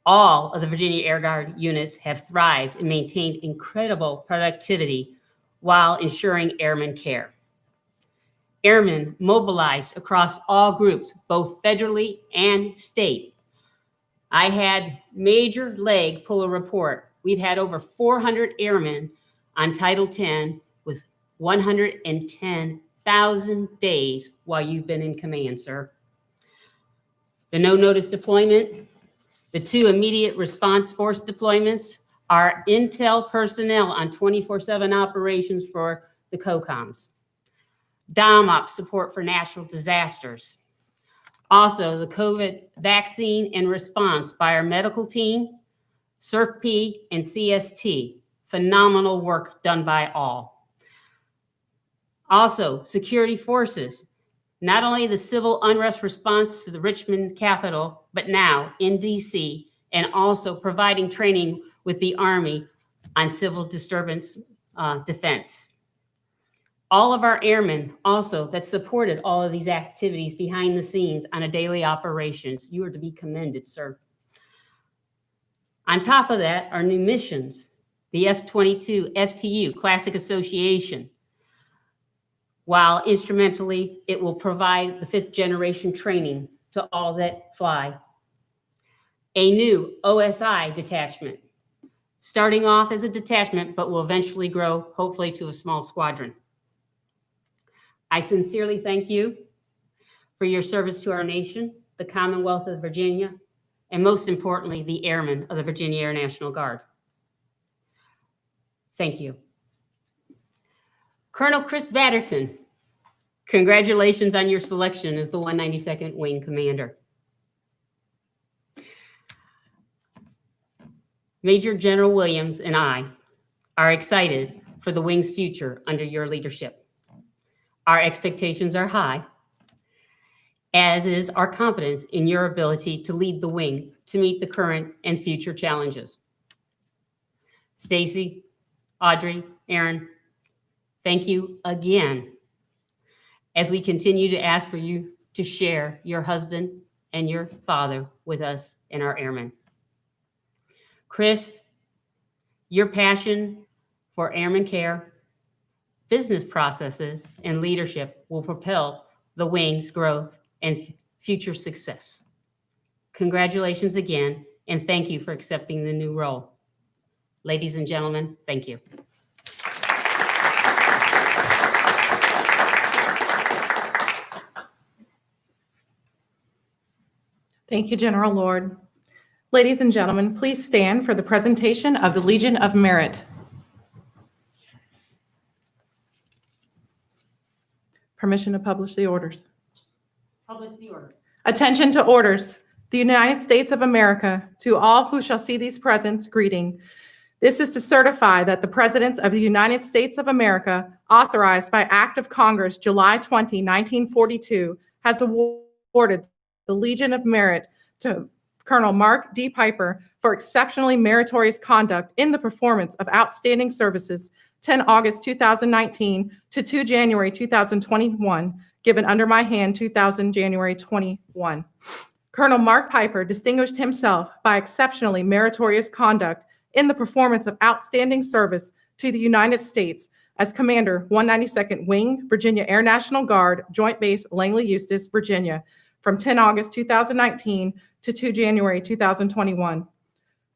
All of the Virginia Air Guard units have thrived and maintained incredible productivity while ensuring airmen care. Airmen mobilized across all groups, both federally and state. I had Major Legg pull a report. We've had over 400 airmen on Title 10 with 110 1,000 days while you've been in command, sir. The no notice deployment, the 2 immediate response force deployments, our intel personnel on 24/7 operations for the COCOMs, DOMOP support for national disasters. Also, the COVID vaccine and response by our medical team, CERP and CST. Phenomenal work done by all. Also, security forces, not only the civil unrest response to the Richmond Capitol, but now in DC, and also providing training with the Army on civil disturbance defense. All of our airmen also that supported all of these activities behind the scenes on a daily operations, you are to be commended, sir. On top of that, our new missions, the F-22 FTU Classic Association. While instrumentally, it will provide the 5th generation training to all that fly. A new OSI detachment, starting off as a detachment, but will eventually grow, hopefully, to a small squadron. I sincerely thank you for your service to our nation, the Commonwealth of Virginia, and most importantly, the airmen of the Virginia Air National Guard. Thank you. Colonel Chris Batterton, congratulations on your selection as the 192nd Wing Commander. Major General Williams and I are excited for the Wing's future under your leadership. Our expectations are high, as is our confidence in your ability to lead the Wing to meet the current and future challenges. Stacy, Audrey, Aaron, thank you again as we continue to ask for you to share your husband and your father with us and our airmen. Chris, your passion for airman care, business processes, and leadership will propel the Wing's growth and future success. Congratulations again, and thank you for accepting the new role. Ladies and gentlemen, thank you. Thank you, General Lord. Ladies and gentlemen, please stand for the presentation of the Legion of Merit. Permission to publish the orders. Publish the orders. Attention to orders. The United States of America, to all who shall see these presents, greeting. This is to certify that the President of the United States of America, authorized by Act of Congress, July 20, 1942, has awarded the Legion of Merit to Colonel Mark D. Piper for exceptionally meritorious conduct in the performance of outstanding services 10 August 2019 to 2 January 2021, given under my hand 2000 January 21. Colonel Mark Piper distinguished himself by exceptionally meritorious conduct in the performance of outstanding service to the United States as Commander 192nd Wing, Virginia Air National Guard, Joint Base Langley Eustis, Virginia, from 10 August 2019 to 2 January 2021.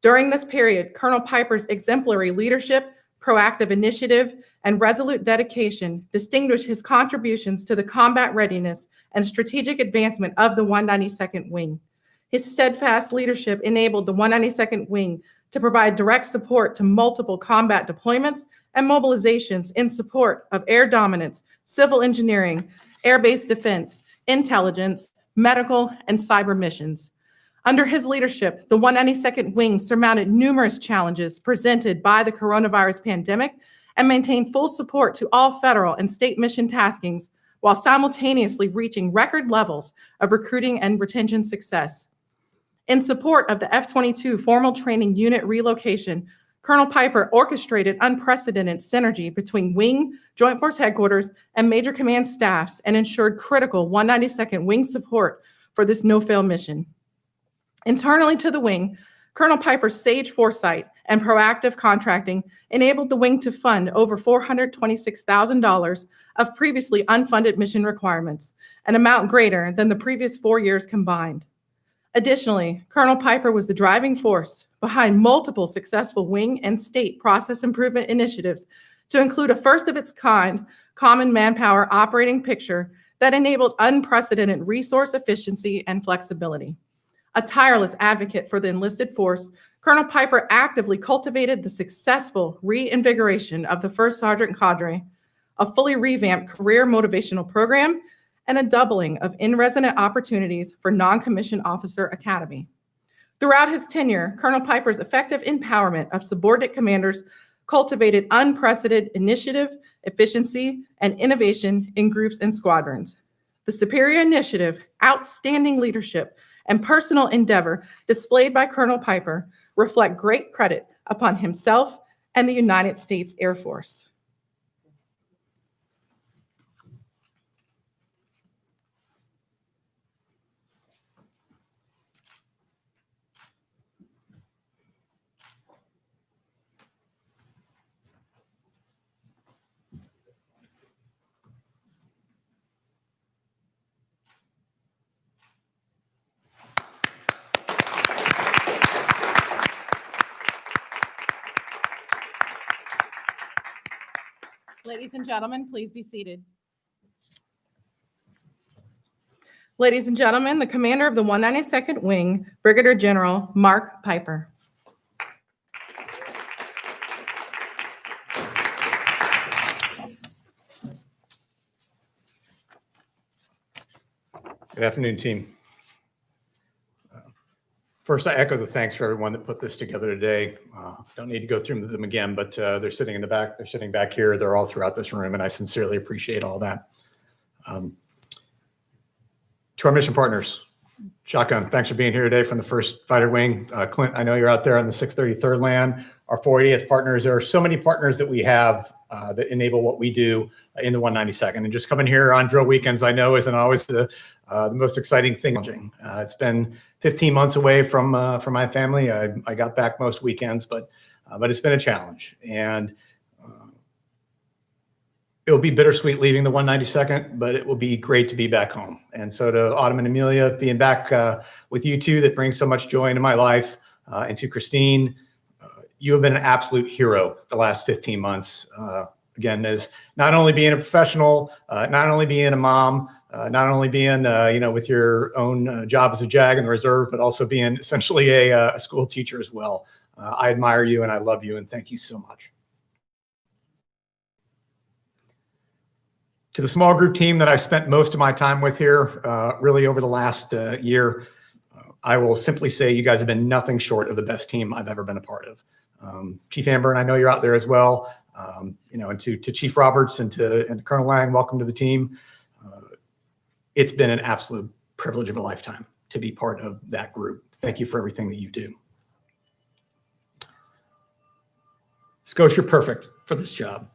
During this period, Colonel Piper's exemplary leadership, proactive initiative, and resolute dedication distinguished his contributions to the combat readiness and strategic advancement of the 192nd Wing. His steadfast leadership enabled the 192nd Wing to provide direct support to multiple combat deployments and mobilizations in support of air dominance, civil engineering, air-based defense, intelligence, medical, and cyber missions. Under his leadership, the 192nd Wing surmounted numerous challenges presented by the coronavirus pandemic and maintained full support to all federal and state mission taskings while simultaneously reaching record levels of recruiting and retention success. In support of the F-22 formal training unit relocation, Colonel Piper orchestrated unprecedented synergy between Wing, Joint Force Headquarters, and Major Command staffs and ensured critical 192nd Wing support for this no-fail mission. Internally to the Wing, Colonel Piper's sage foresight and proactive contracting enabled the Wing to fund over $426,000 of previously unfunded mission requirements, an amount greater than the previous 4 years combined. Additionally, Colonel Piper was the driving force behind multiple successful Wing and state process improvement initiatives to include a first of its kind common manpower operating picture that enabled unprecedented resource efficiency and flexibility. A tireless advocate for the enlisted force, Colonel Piper actively cultivated the successful reinvigoration of the First Sergeant Cadre, a fully revamped career motivational program, and a doubling of in-resident opportunities for non-commissioned officer academy. Throughout his tenure, Colonel Piper's effective empowerment of subordinate commanders cultivated unprecedented initiative, efficiency, and innovation in groups and squadrons. The superior initiative, outstanding leadership, and personal endeavor displayed by Colonel Piper reflect great credit upon himself and the United States Air Force. Ladies and gentlemen, please be seated. Ladies and gentlemen, the commander of the 192nd Wing, Brigadier General Mark Piper. Good afternoon, team. First, I echo the thanks for everyone that put this together today. Don't need to go through them again, but they're sitting in the back. They're sitting back here. They're all throughout this room, and I sincerely appreciate all that. To our mission partners, Shotgun, thanks for being here today from the 1st Fighter Wing. Clint, I know you're out there on the 633rd Land. Our 480th partners. There are so many partners that we have that enable what we do in the 192nd. And just coming here on drill weekends, I know isn't always the most exciting thing. It's been 15 months away from my family. I got back most weekends, but it's been a challenge. And it'll be bittersweet leaving the 192nd, but it will be great to be back home. And so to Autumn and Amelia, being back with you two, that brings so much joy into my life. And to Christine, you have been an absolute hero the last 15 months. Again, as not only being a professional, not only being a mom, not only being, with your own job as a JAG in the reserve, but also being essentially a school teacher as well. I admire you and I love you and thank you so much. To the small group team that I spent most of my time with here, really over the last year, I will simply say you guys have been nothing short of the best team I've ever been a part of. Chief Amber, and I know you're out there as well. And to Chief Roberts and to Colonel Lang, welcome to the team. It's been an absolute privilege of a lifetime to be part of that group. Thank you for everything that you do. Scotia, you're perfect for this job.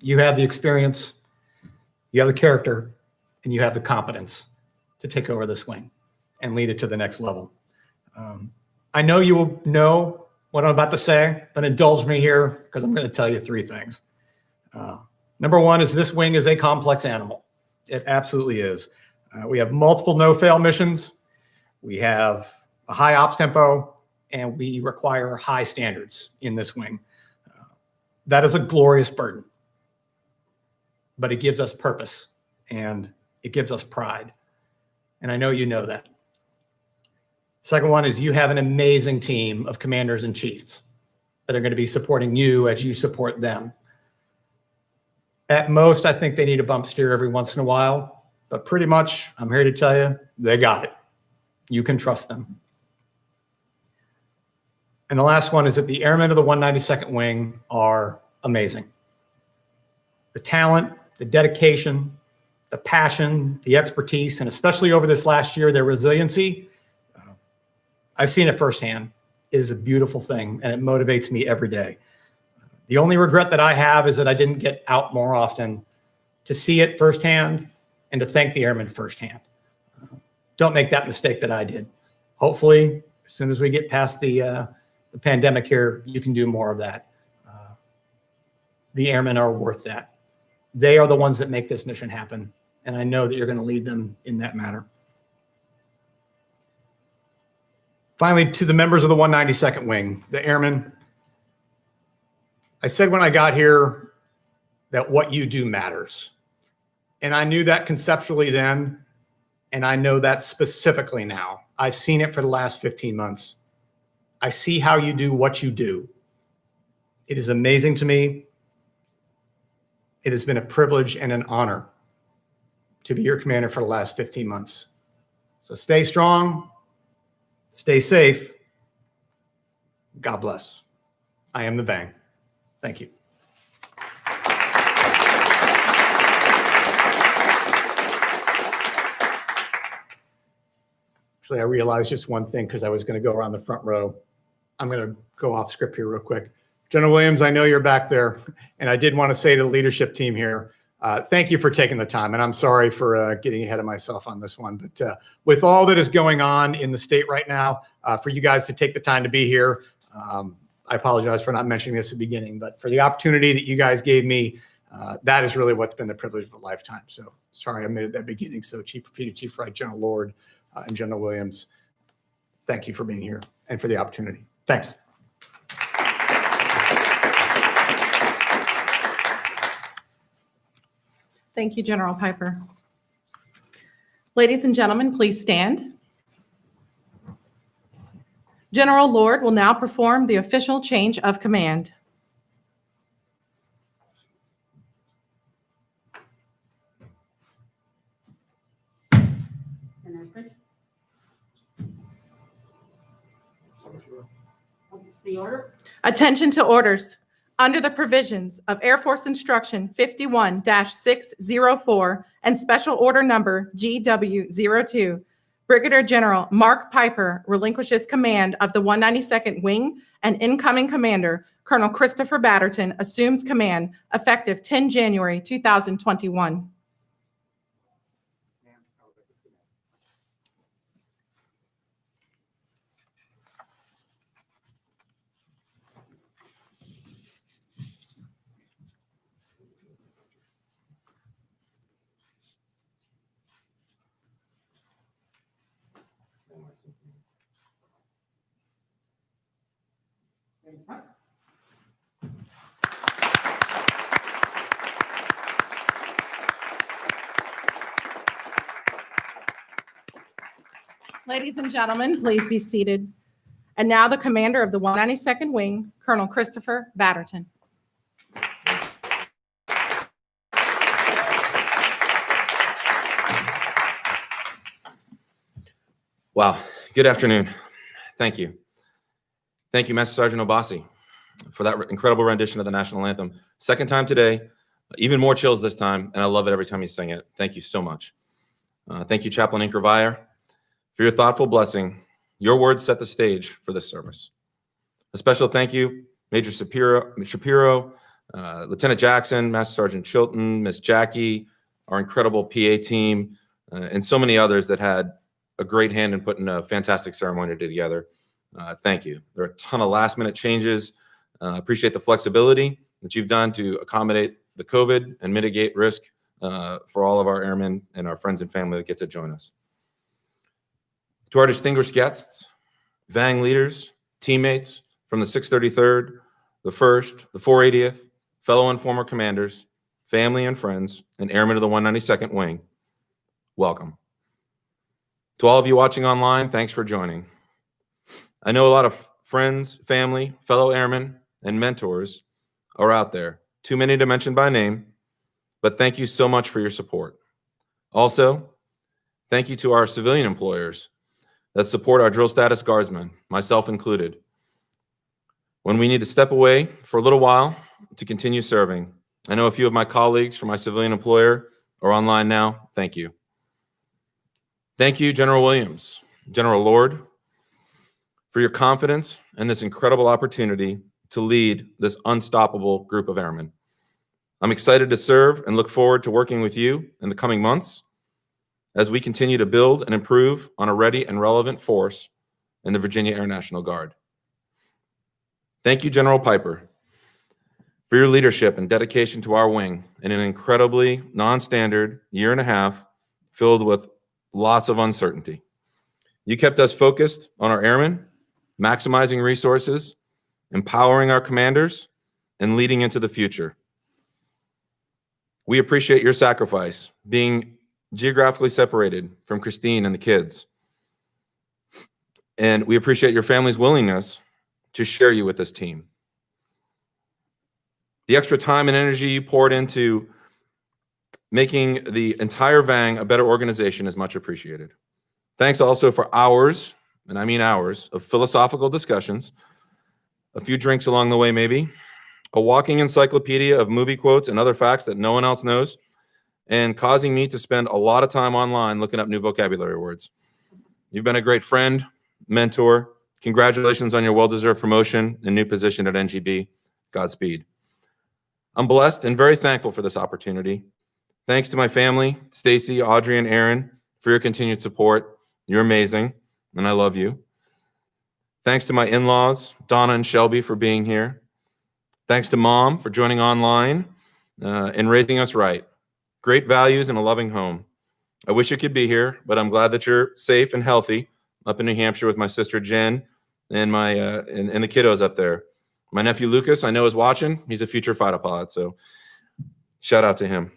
You have the experience, you have the character, and you have the competence to take over this wing and lead it to the next level. I know you will know what I'm about to say, but indulge me here because I'm going to tell you 3 things. Number 1 is this wing is a complex animal. It absolutely is. We have multiple no-fail missions. We have a high ops tempo, and we require high standards in this wing. That is a glorious burden, but it gives us purpose and it gives us pride. And I know you know that. Second one is you have an amazing team of commanders and chiefs that are going to be supporting you as you support them. At most, I think they need a bump steer every once in a while, but pretty much, I'm here to tell you, they got it. You can trust them. And the last one is that the airmen of the 192nd Wing are amazing. The talent, the dedication, the passion, the expertise, and especially over this last year, their resiliency, I've seen it firsthand. It is a beautiful thing, and it motivates me every day. The only regret that I have is that I didn't get out more often to see it firsthand and to thank the airmen firsthand. Don't make that mistake that I did. Hopefully, as soon as we get past the pandemic here, you can do more of that. The airmen are worth that. They are the ones that make this mission happen, and I know that you're going to lead them in that manner. Finally, to the members of the 192nd Wing, the airmen, I said when I got here, that what you do matters. And I knew that conceptually then, and I know that specifically now. I've seen it for the last 15 months. I see how you do what you do. It is amazing to me. It has been a privilege and an honor to be your commander for the last 15 months. So stay strong, stay safe. God bless. I am the Vang. Thank you. Actually, I realized just one thing because I was going to go around the front row. I'm going to go off script here real quick. General Williams, I know you're back there, and I did want to say to the leadership team here, thank you for taking the time, and I'm sorry for getting ahead of myself on this one, but with all that is going on in the state right now, for you guys to take the time to be here, I apologize for not mentioning this at the beginning, but for the opportunity that you guys gave me, that is really what's been the privilege of a lifetime. So sorry I made it at that beginning. So Chief Wright, General Lord, and General Williams, thank you for being here and for the opportunity. Thanks. Thank you, General Piper. Ladies and gentlemen, please stand. General Lord will now perform the official change of command. The order? Attention to orders. Under the provisions of Air Force Instruction 51-604 and Special Order Number GW02, Brigadier General Mark Piper relinquishes command of the 192nd Wing, and incoming commander, Colonel Christopher Batterton, assumes command effective 10 January 2021. Ladies and gentlemen, please be seated. And now the commander of the 192nd Wing, Colonel Christopher Batterton. Wow. Good afternoon. Thank you. Thank you, Master Sergeant Obasi, for that incredible rendition of the national anthem. Second time today, even more chills this time, and I love it every time you sing it. Thank you so much. Thank you, Chaplain Inkervire, for your thoughtful blessing. Your words set the stage for this service. A special thank you, Major Shapiro, Lieutenant Jackson, Master Sergeant Chilton, Miss Jackie, our incredible PA team, and so many others that had a great hand in putting a fantastic ceremony together. Thank you. There are a ton of last minute changes. Appreciate the flexibility that you've done to accommodate the COVID and mitigate risk for all of our airmen and our friends and family that get to join us. To our distinguished guests, Vang leaders, teammates from the 633rd, the 1st, the 480th, fellow and former commanders, family and friends, and airmen of the 192nd Wing, welcome. To all of you watching online, thanks for joining. I know a lot of friends, family, fellow airmen, and mentors are out there, too many to mention by name, but thank you so much for your support. Also, thank you to our civilian employers that support our drill status guardsmen, myself included. When we need to step away for a little while to continue serving, I know a few of my colleagues from my civilian employer are online now. Thank you. Thank you, General Williams, General Lord, for your confidence and this incredible opportunity to lead this unstoppable group of airmen. I'm excited to serve and look forward to working with you in the coming months as we continue to build and improve on a ready and relevant force in the Virginia Air National Guard. Thank you, General Piper, for your leadership and dedication to our wing in an incredibly non-standard year and a half filled with lots of uncertainty. You kept us focused on our airmen, maximizing resources, empowering our commanders, and leading into the future. We appreciate your sacrifice, being geographically separated from Christine and the kids. And we appreciate your family's willingness to share you with this team. The extra time and energy you poured into making the entire VANG a better organization is much appreciated. Thanks also for hours, and I mean hours, of philosophical discussions, a few drinks along the way maybe, a walking encyclopedia of movie quotes and other facts that no one else knows, and causing me to spend a lot of time online looking up new vocabulary words. You've been a great friend, mentor. Congratulations on your well-deserved promotion and new position at NGB. Godspeed. I'm blessed and very thankful for this opportunity. Thanks to my family, Stacy, Audrey, and Aaron, for your continued support. You're amazing, and I love you. Thanks to my in-laws, Donna and Shelby, for being here. Thanks to Mom for joining online and raising us right. Great values and a loving home. I wish you could be here, but I'm glad that you're safe and healthy up in New Hampshire with my sister Jen and my and the kiddos up there. My nephew Lucas, I know, is watching. He's a future fighter pilot, so shout out to him.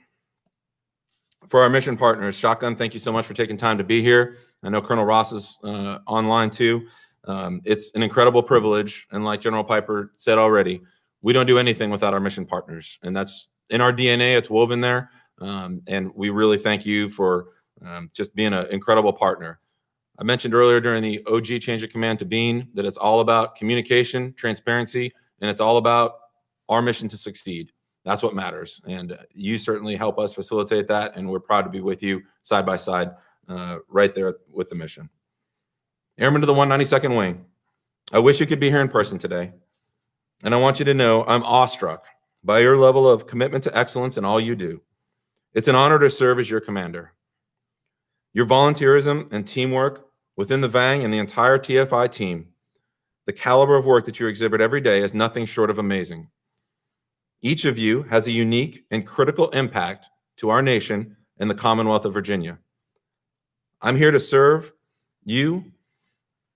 For our mission partners, Shotgun, thank you so much for taking time to be here. I know Colonel Ross is online too. It's an incredible privilege, and like General Piper said already, we don't do anything without our mission partners, and that's in our DNA. It's woven there, and we really thank you for just being an incredible partner. I mentioned earlier during the OG change of command to Bean that it's all about communication, transparency, and it's all about our mission to succeed. That's what matters, and you certainly help us facilitate that, and we're proud to be with you side by side right there with the mission. Airmen to the 192nd Wing, I wish you could be here in person today, and I want you to know I'm awestruck by your level of commitment to excellence in all you do. It's an honor to serve as your commander. Your volunteerism and teamwork within the VANG and the entire TFI team, the caliber of work that you exhibit every day is nothing short of amazing. Each of you has a unique and critical impact to our nation and the Commonwealth of Virginia. I'm here to serve you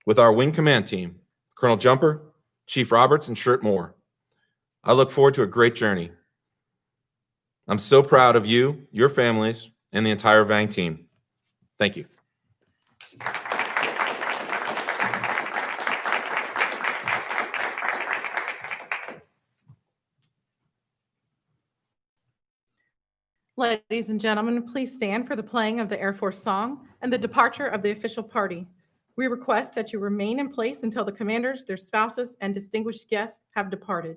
with our Wing Command team, Colonel Jumper, Chief Roberts, and Shirt Moore. I look forward to a great journey. I'm so proud of you, your families, and the entire VANG team. Thank you. Ladies and gentlemen, please stand for the playing of the Air Force song and the departure of the official party. We request that you remain in place until the commanders, their spouses, and distinguished guests have departed.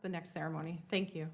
The next ceremony. Thank you.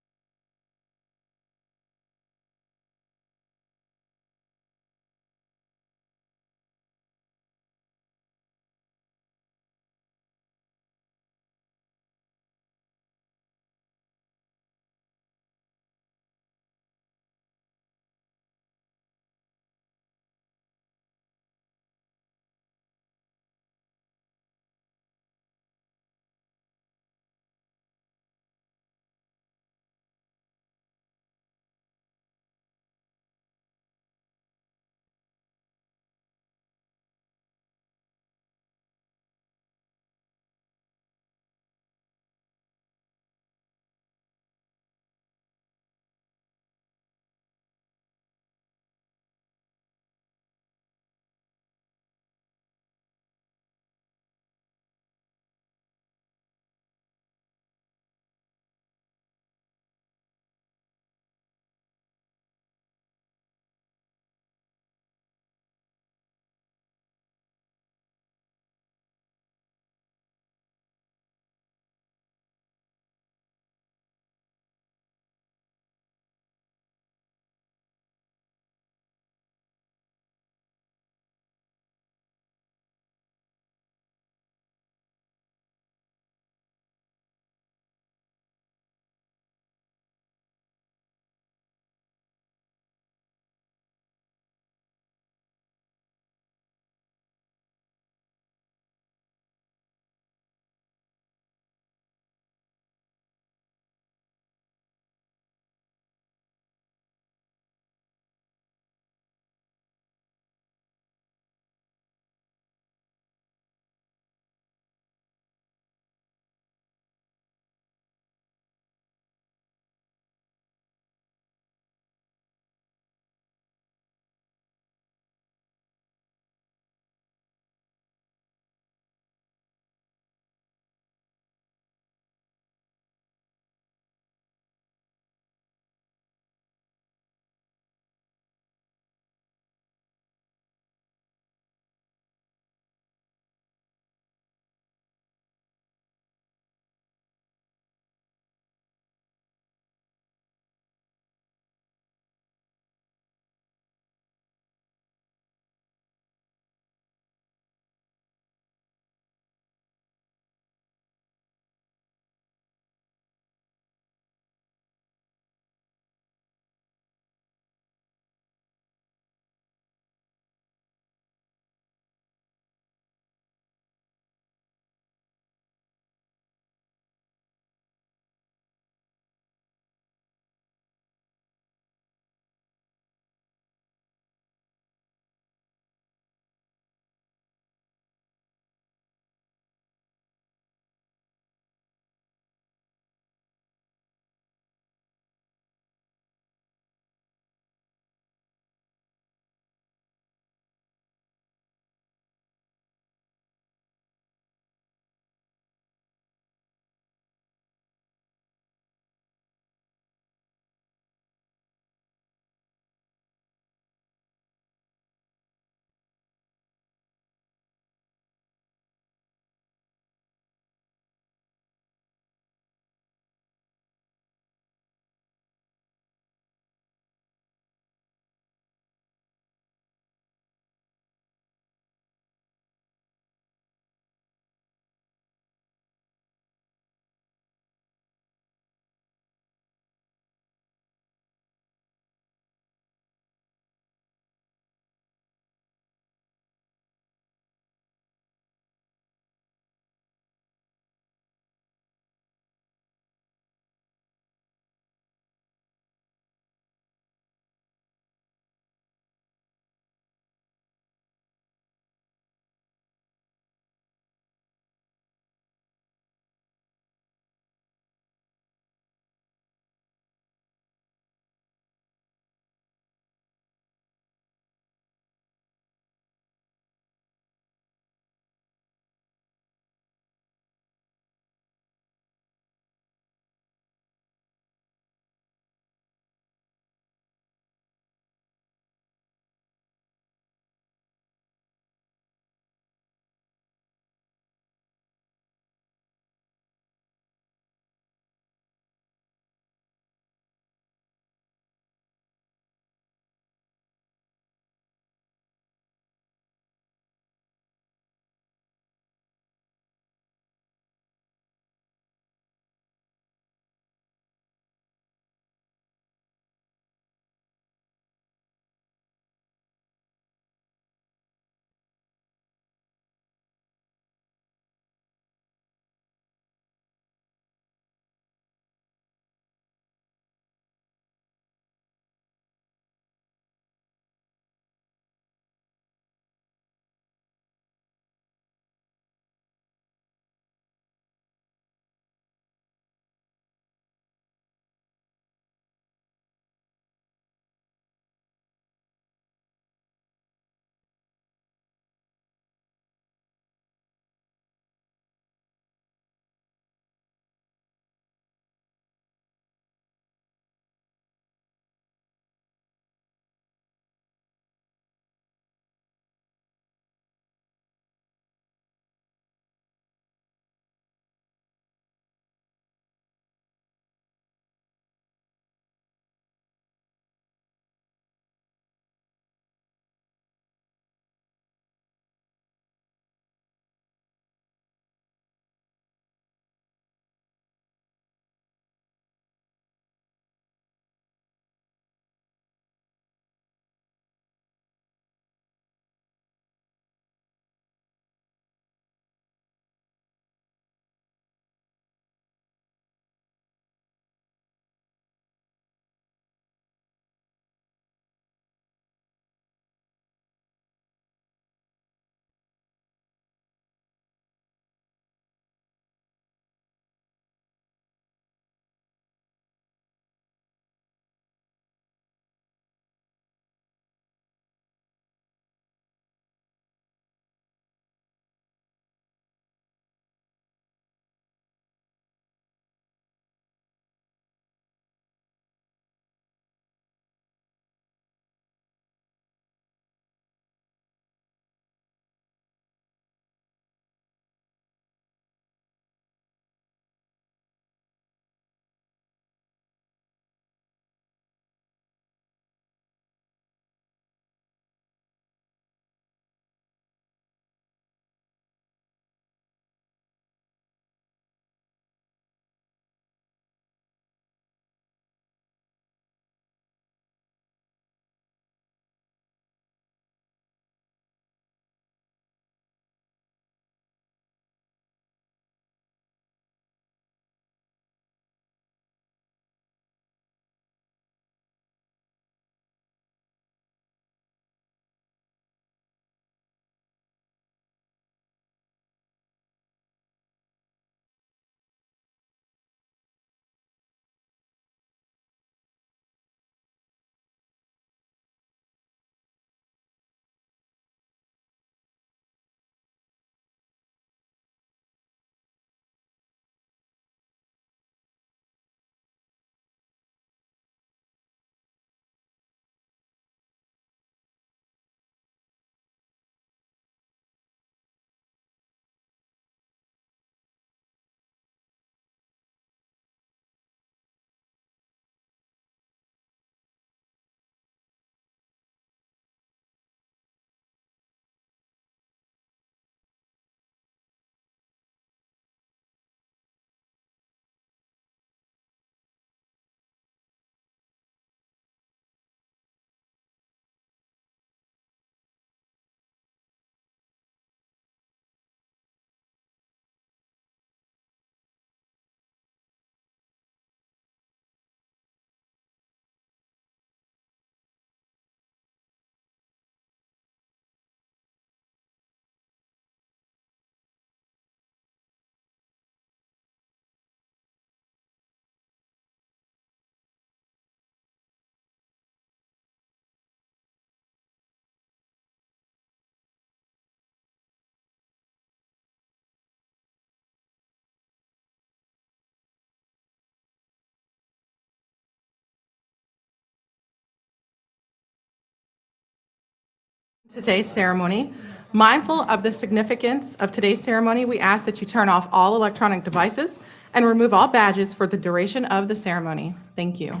Today's ceremony. Mindful of the significance of today's ceremony, we ask that you turn off all electronic devices and remove all badges for the duration of the ceremony. Thank you.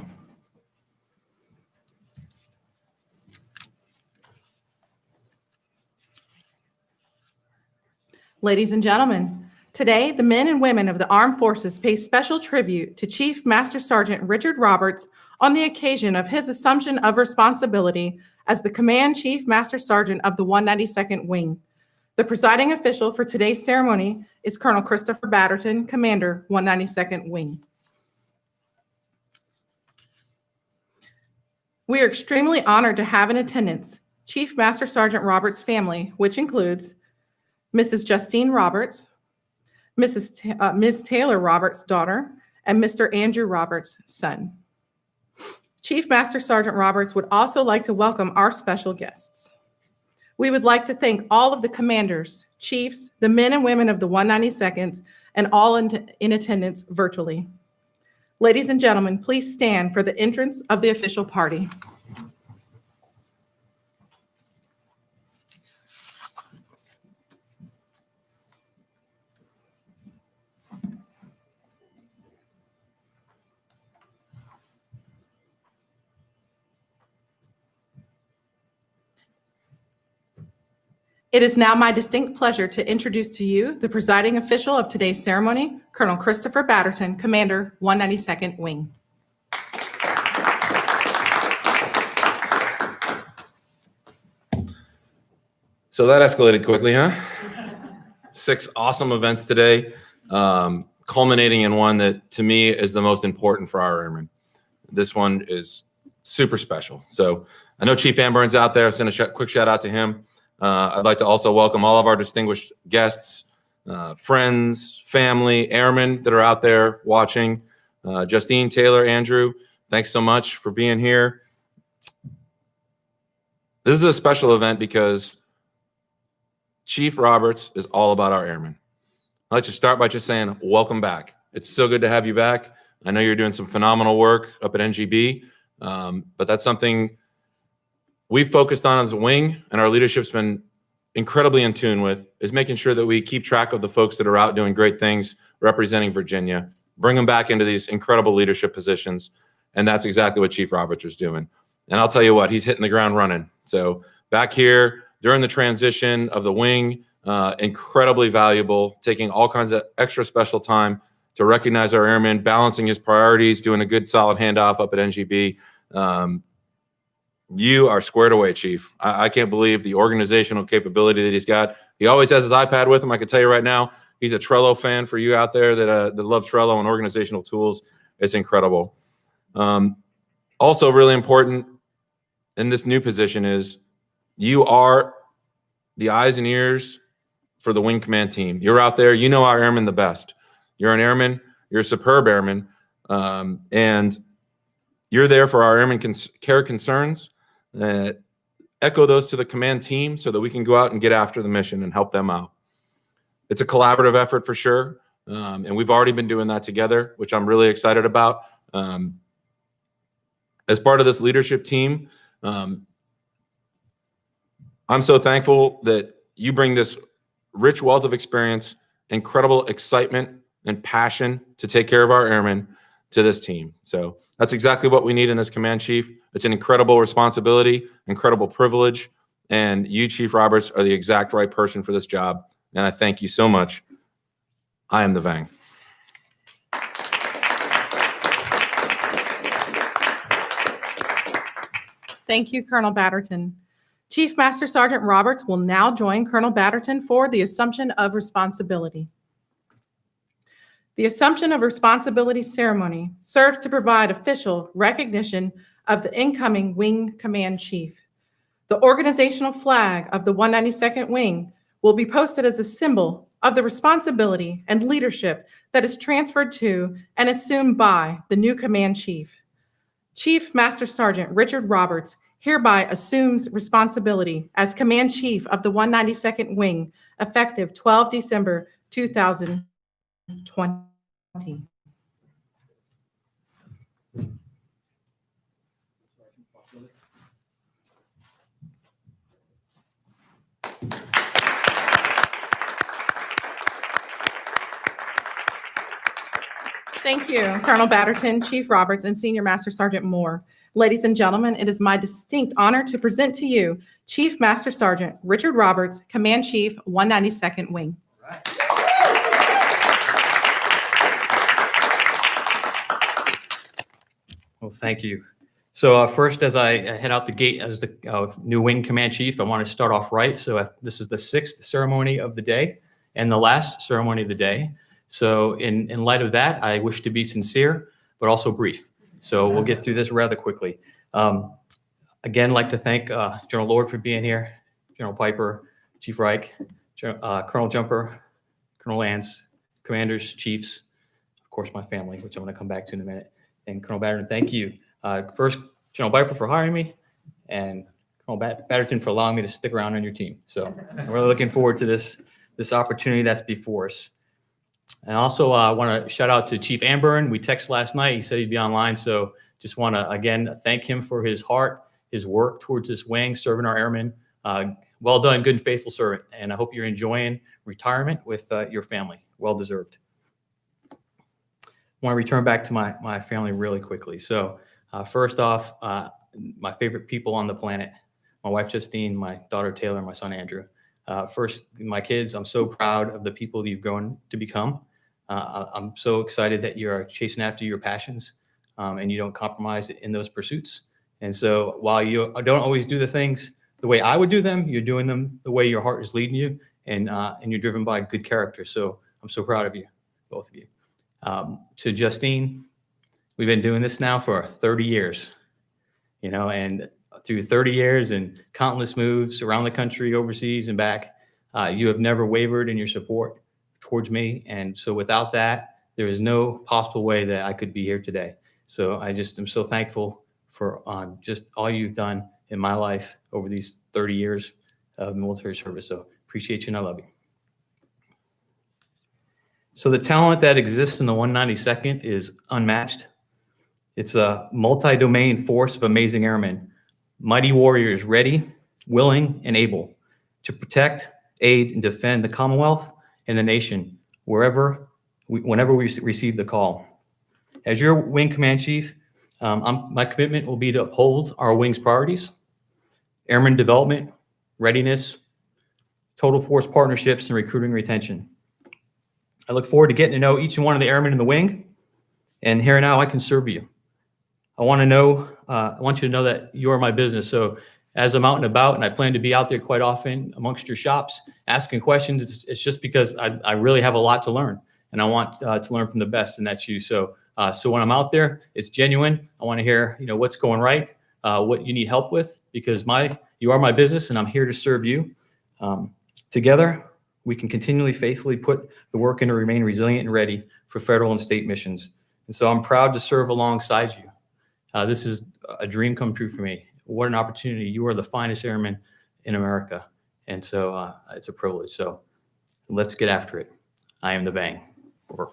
Ladies and gentlemen, today the men and women of the Armed Forces pay special tribute to Chief Master Sergeant Richard Roberts on the occasion of his assumption of responsibility as the Command Chief Master Sergeant of the 192nd Wing. The presiding official for today's ceremony is Colonel Christopher Batterton, Commander, 192nd Wing. We are extremely honored to have in attendance Chief Master Sergeant Roberts' family, which includes Mrs. Justine Roberts, Ms. Taylor Roberts' daughter, and Mr. Andrew Roberts' son. Chief Master Sergeant Roberts would also like to welcome our special guests. We would like to thank all of the commanders, chiefs, the men and women of the 192nd, and all in attendance virtually. Ladies and gentlemen, please stand for the entrance of the official party. It is now my distinct pleasure to introduce to you the presiding official of today's ceremony, Colonel Christopher Batterton, Commander, 192nd Wing. So that escalated quickly, huh? 6 awesome events today, culminating in one that to me is the most important for our airmen. This one is super special. So I know Chief Amburn's out there. Send a quick shout out to him. I'd like to also welcome all of our distinguished guests, friends, family, airmen that are out there watching. Justine, Taylor, Andrew, thanks so much for being here. This is a special event because Chief Roberts is all about our airmen. I'd like to start by just saying, welcome back. It's so good to have you back. I know you're doing some phenomenal work up at NGB, but that's something we've focused on as a wing, and our leadership's been incredibly in tune with, is making sure that we keep track of the folks that are out doing great things, representing Virginia, bring them back into these incredible leadership positions, and that's exactly what Chief Roberts is doing. And I'll tell you what, he's hitting the ground running. So back here, during the transition of the wing, incredibly valuable, taking all kinds of extra special time to recognize our airmen, balancing his priorities, doing a good solid handoff up at NGB. You are squared away, Chief. I can't believe the organizational capability that he's got. He always has his iPad with him. I can tell you right now, he's a Trello fan for you out there that love Trello and organizational tools. It's incredible. Also really important in this new position is you are the eyes and ears for the Wing Command team. You're out there. You know our airmen the best. You're an airman. You're a superb airman. And you're there for our airmen care concerns. Echo those to the command team so that we can go out and get after the mission and help them out. It's a collaborative effort for sure. And we've already been doing that together, which I'm really excited about. As part of this leadership team, I'm so thankful that you bring this rich wealth of experience, incredible excitement and passion to take care of our airmen to this team. So that's exactly what we need in this command, Chief. It's an incredible responsibility, incredible privilege, and you, Chief Roberts, are the exact right person for this job, and I thank you so much. I am the Vang. Thank you, Colonel Batterton. Chief Master Sergeant Roberts will now join Colonel Batterton for the assumption of responsibility. The Assumption of Responsibility ceremony serves to provide official recognition of the incoming Wing Command Chief. The organizational flag of the 192nd Wing will be posted as a symbol of the responsibility and leadership that is transferred to and assumed by the new Command Chief. Chief Master Sergeant Richard Roberts hereby assumes responsibility as Command Chief of the 192nd Wing, effective 12 December 2020. Thank you, Colonel Batterton, Chief Roberts, and Senior Master Sergeant Moore. Ladies and gentlemen, it is my distinct honor to present to you Chief Master Sergeant Richard Roberts, Command Chief, 192nd Wing. Well, thank you. So first, as I head out the gate as the new wing command chief, I want to start off right. So this is the 6th ceremony of the day and the last ceremony of the day. So in light of that, I wish to be sincere, but also brief. So we'll get through this rather quickly. Again, like to thank General Lord for being here, General Piper, Chief Reich, Colonel Jumper, Colonel Lance, commanders, chiefs, of course, my family, which I'm going to come back to in a minute. And Colonel Batterton, thank you. First, General Piper for hiring me, and Colonel Batterton for allowing me to stick around on your team. So I'm really looking forward to this opportunity that's before us. And also, I want to shout out to Chief Amburn. We texted last night. He said he'd be online. So just want to, again, thank him for his heart, his work towards this wing, serving our airmen. Well done, good and faithful servant. And I hope you're enjoying retirement with your family. Well deserved. I want to return back to my family really quickly. So first off, my favorite people on the planet, my wife, Justine, my daughter, Taylor, and my son, Andrew. First, my kids, I'm so proud of the people you've grown to become. I'm so excited that you're chasing after your passions and you don't compromise in those pursuits. And so while you don't always do the things the way I would do them, you're doing them the way your heart is leading you, and you're driven by good character. So I'm so proud of you, both of you. To Justine, we've been doing this now for 30 years, and through 30 years and countless moves around the country, overseas and back, you have never wavered in your support towards me. And so without that, there is no possible way that I could be here today. So I just am so thankful for just all you've done in my life over these 30 years of military service. So appreciate you and I love you. So the talent that exists in the 192nd is unmatched. It's a multi-domain force of amazing airmen, mighty warriors ready, willing, and able to protect, aid, and defend the Commonwealth and the nation whenever we receive the call. As your wing command chief, my commitment will be to uphold our wing's priorities: airman development, readiness, total force partnerships, and recruiting retention. I look forward to getting to know each and one of the airmen in the wing, and here and now I can serve you. I want you to know that you are my business. So as I'm out and about, and I plan to be out there quite often amongst your shops, asking questions, it's just because I really have a lot to learn, and I want to learn from the best, and that's you. So when I'm out there, it's genuine. I want to hear, what's going right, what you need help with, because you are my business, and I'm here to serve you. Together, we can continually faithfully put the work in to remain resilient and ready for federal and state missions. And so I'm proud to serve alongside you. This is a dream come true for me. What an opportunity. You are the finest airmen in America. And so it's a privilege. So let's get after it. I am the Bang. Over.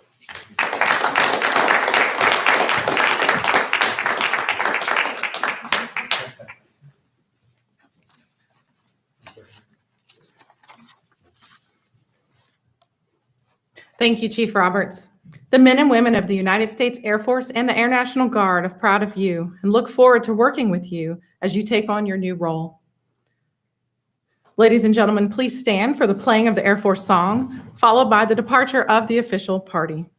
Thank you, Chief Roberts. The men and women of the United States Air Force and the Air National Guard are proud of you and look forward to working with you as you take on your new role. Ladies and gentlemen, please stand for the playing of the Air Force song, followed by the departure of the official party.